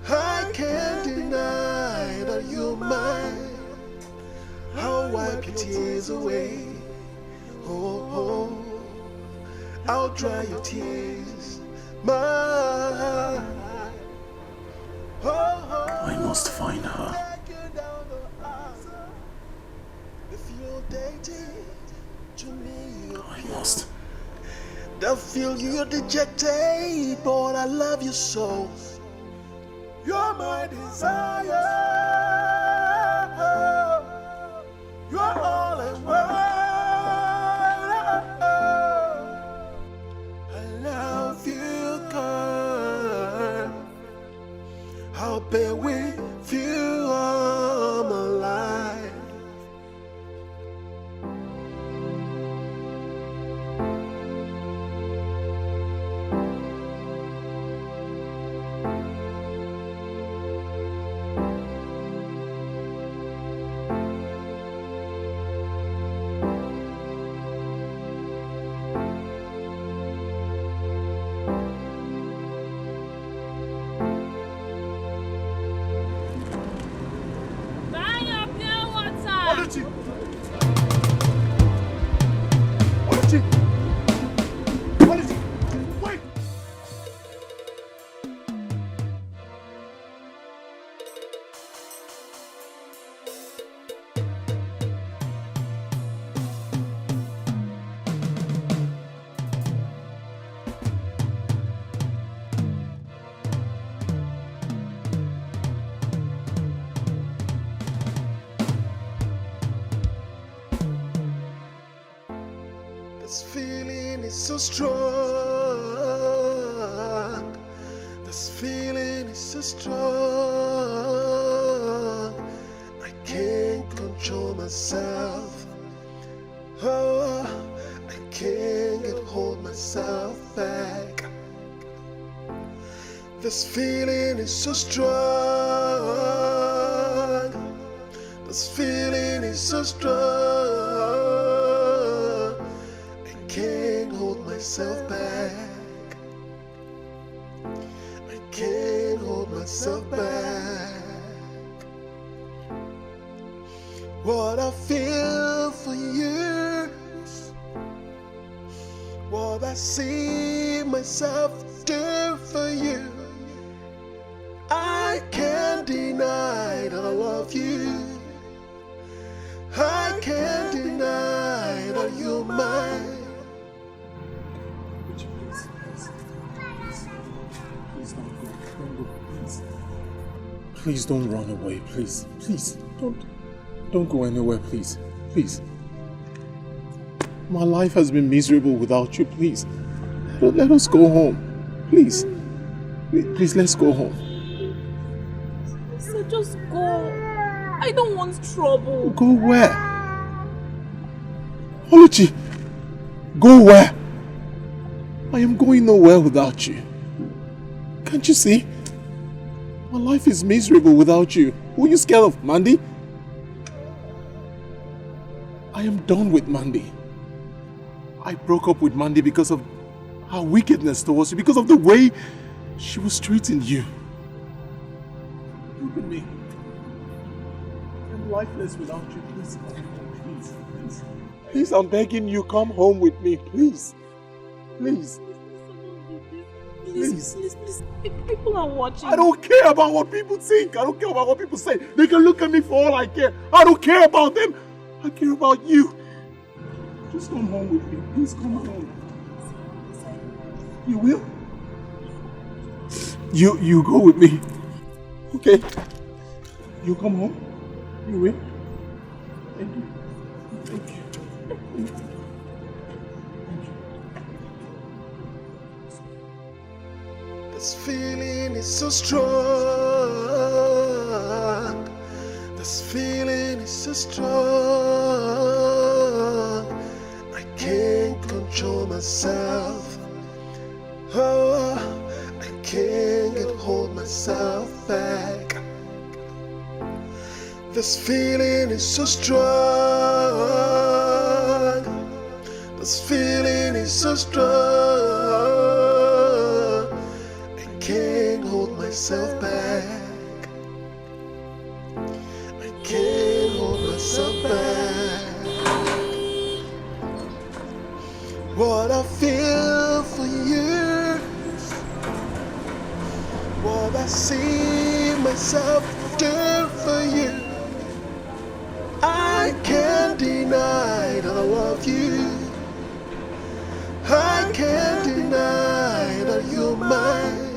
I can't deny that you're mine. I'll wipe your tears away. Oh, oh. I'll dry your tears. My. I must find her. If you're dating, to me, I must. I feel you're dejected, but I love you so. You're my desire. You're all I want. I love you, girl. I'll bear with you all my life. This feeling is so strong. This feeling is so strong. I can't control myself. Oh, I can't hold myself back. This feeling is so strong. This feeling is so strong. Can't hold myself back. I can't hold myself back. What I feel for you, what I see myself do for you, I can't deny that I love you. I can't deny that you're mine. Please don't run away, please. Please, don't go anywhere, please. Please. My life has been miserable without you, please. Let us go home. Please. Please, let's go home. So just go. I don't want trouble. Go where? Oluchi, go where? I am going nowhere without you. Can't you see? My life is miserable without you. Were you scared of Mandy? I am done with Mandy. I broke up with Mandy because of her wickedness towards you, because of the way she was treating you. Look at me. I'm lifeless without you. Please come home. Please, please. Please, I'm begging you, come home with me. Please. Please. Please. Please. People are watching. I don't care about what people think. I don't care about what people say. They can look at me for all I care. I don't care about them. I care about you. Just come home with me. Please come home. You will? You go with me. Okay? You come home? You will? Thank you. Thank you. Thank you. This feeling is so strong. This feeling is so strong. I can't control myself. Oh, I can't hold myself back. This feeling is so strong. This feeling is so strong. I can't hold myself back. I can't hold myself back. What I feel for you, what I see myself do for you, I can't deny that I love you. I can't deny that you're mine.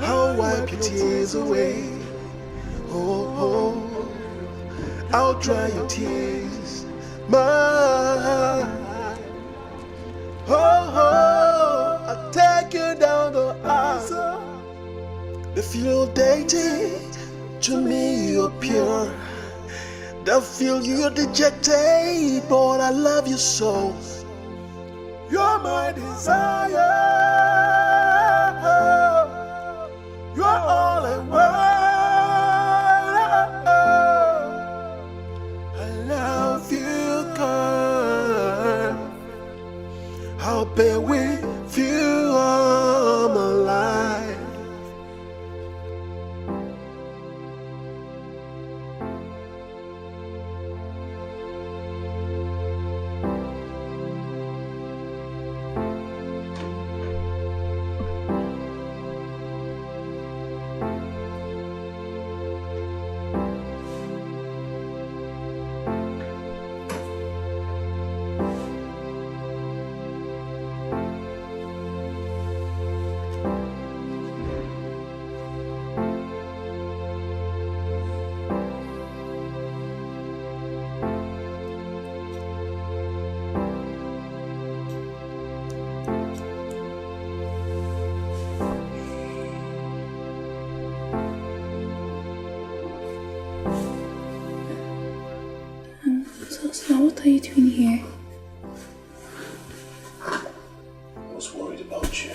I'll wipe your tears away. Oh, oh, I'll dry your tears. Mine. Oh, oh, I'll take you down the aisle. If you're dating, to me you're pure. Don't feel you're dejected, but I love you so. You're my desire. You're all I want. I love you, girl. I'll be with you all my life. So what are you doing here? I was worried about you.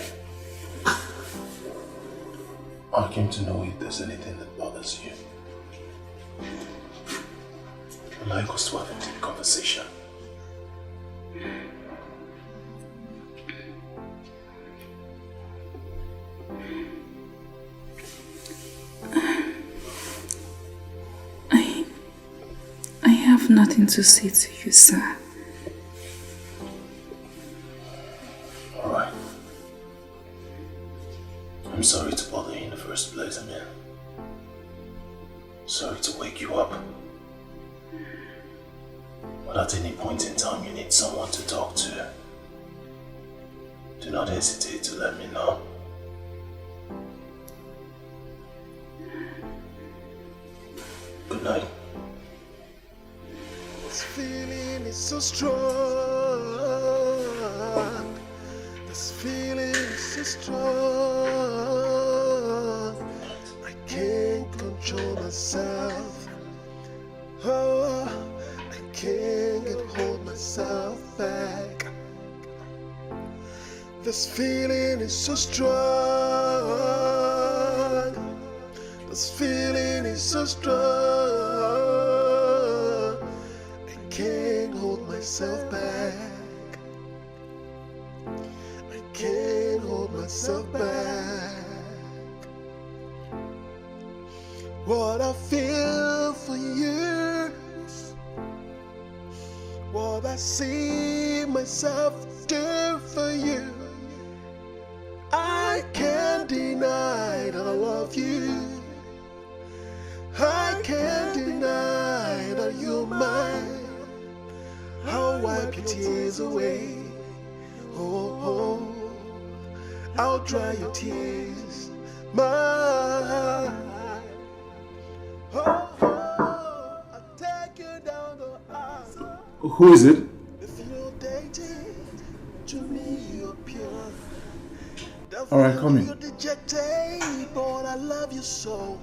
I came to know if there's anything that bothers you. I'd like us to have a deep conversation. I have nothing to say to you, sir. Alright. I'm sorry to bother you in the first place, I mean. Sorry to wake you up. But at any point in time you need someone to talk to, do not hesitate to let me know. Good night. This feeling is so strong. This feeling is so strong. I can't control myself. Oh, I can't hold myself back. This feeling is so strong. This feeling is so strong. I can't hold myself back. I can't hold myself back. What I feel for you, what I see myself do for you, I can't deny that I love you. I can't deny that you're mine. wipe your tears away. Oh, oh, I'll dry your tears. My, oh, oh, I'll take you down the aisle. Who is it? If you're dating, to me you're pure. Alright, come in. You're dejected, but I love you so.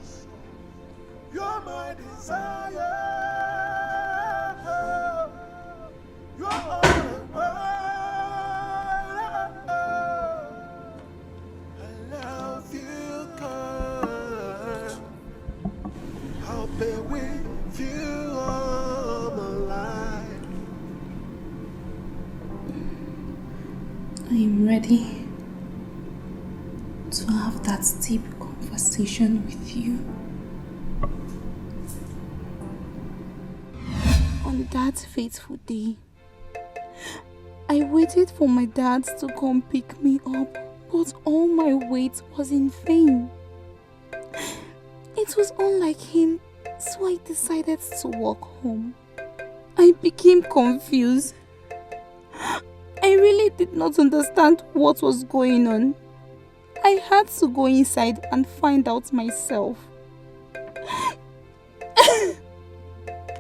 You're my desire. You're all I want. I love you, girl. I'll be with you all my life. I am ready to have that deep conversation with you. On that fateful day, I waited for my dad to come pick me up, but all my wait was in vain. It was unlike him, so I decided to walk home. I became confused. I really did not understand what was going on. I had to go inside and find out myself.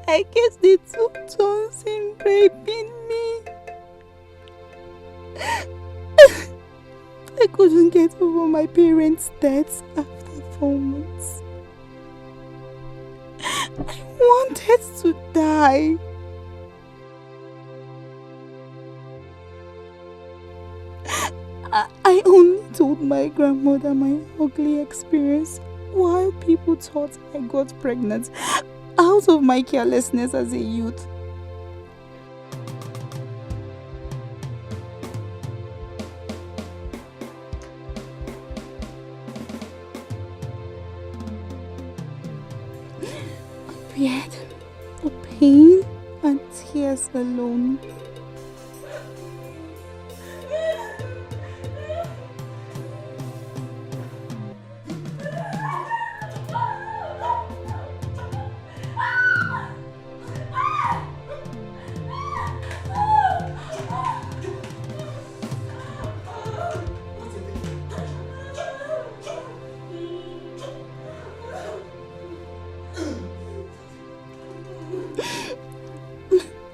I guess they took turns in raping me. I couldn't get over my parents' deaths after 4 months. I wanted to die. I only told my grandmother my ugly experience while people thought I got pregnant out of my carelessness as a youth. Appeared the pain and tears alone.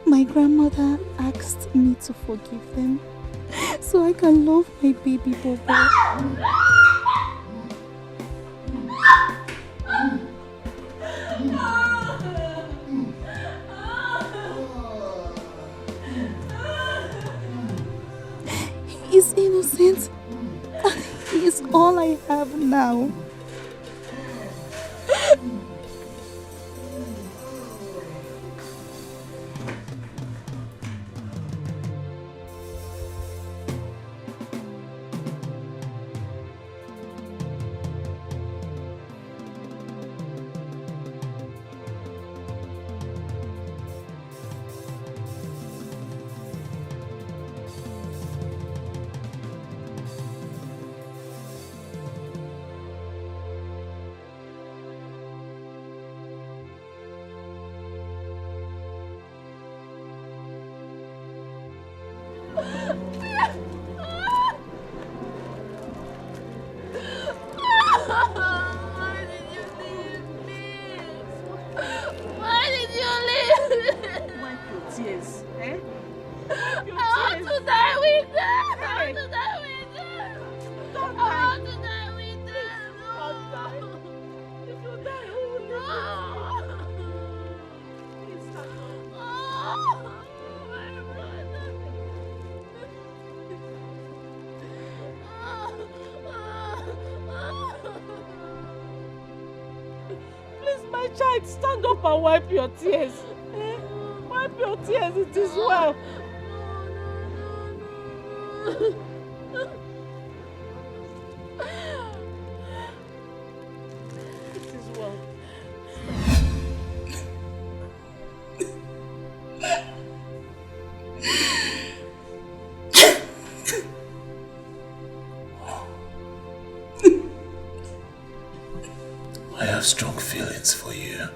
My grandmother asked me to forgive them so I can love my baby Bobo. He is innocent and he is all I have now. Child, stand up and wipe your tears. Wipe your tears, it is well. It is well. I have strong feelings for you.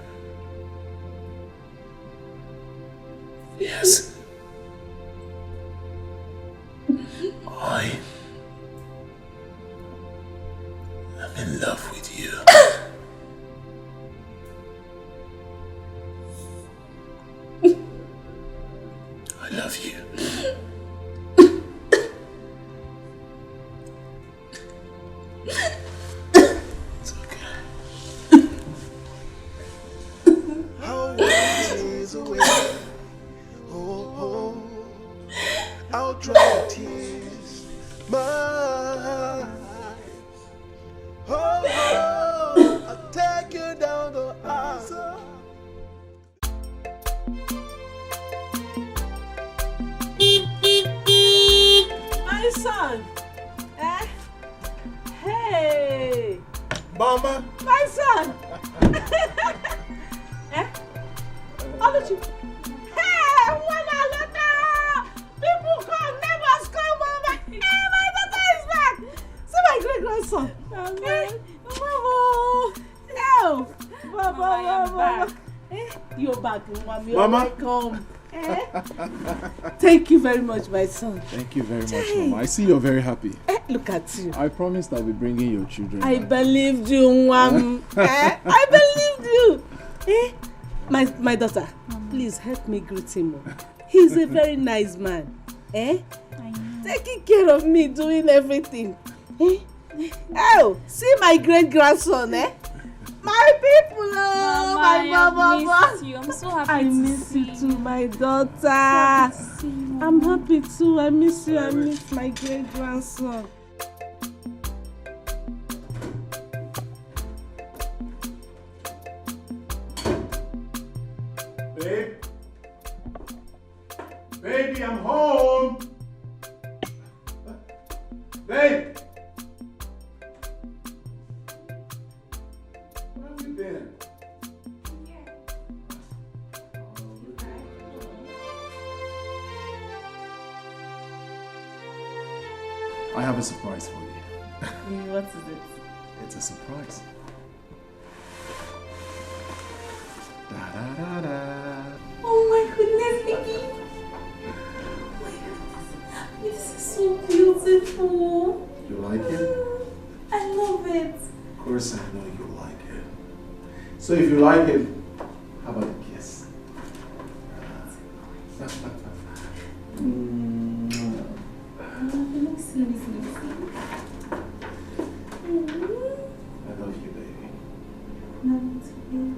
Yes, I'm in love with you. I love you. It's okay. How days away. Oh, I'll dry the tears. My eyes. Oh, I'll take you down the aisle. My son. Hey. Mama. My son. How did you? Hey, Mama Lota! People come, neighbors come over. Hey, my daughter is back. See my great grandson. Hey, Mama. No. Mama. You're back, Mama. You're welcome. Thank you very much, my son. Thank you very much, Mama. I see you're very happy. Look at you. I promised I'll be bringing your children. I believed you, Mwam. I believed you. My daughter, please help me greet him. He's a very nice man. Taking care of me, doing everything. Oh, see my great grandson, My people, Mama, my mama. I miss you. I'm so happy I miss you too, my daughter. I'm happy too. I miss you. I miss my great grandson. Babe? Baby, I'm home! Babe! Where have you been? I have a surprise for you. What is it? It's a surprise. Da da da da. Oh my goodness, Vicky. Oh my goodness. This is so beautiful. You like it? I love it. Of course I know you like it. So if you like it, how about a kiss? Let me see. I love you, baby. Love you.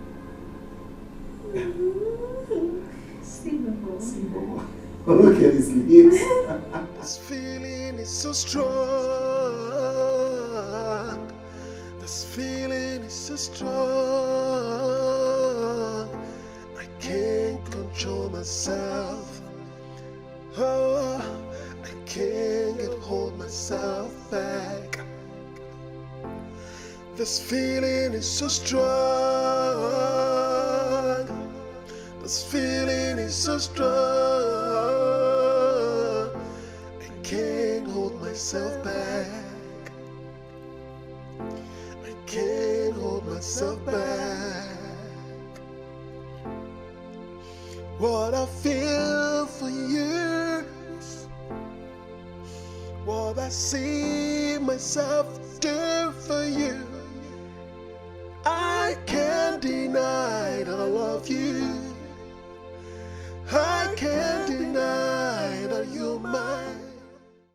See, Bobo. See, Bobo. Look at his lips. This feeling is so strong. This feeling is so strong. I can't control myself. Oh, I can't hold myself back. This feeling is so strong. This feeling is so strong. I can't hold myself back. I can't hold myself back. What I feel for years, what I see myself do for you, I can't deny that I love you.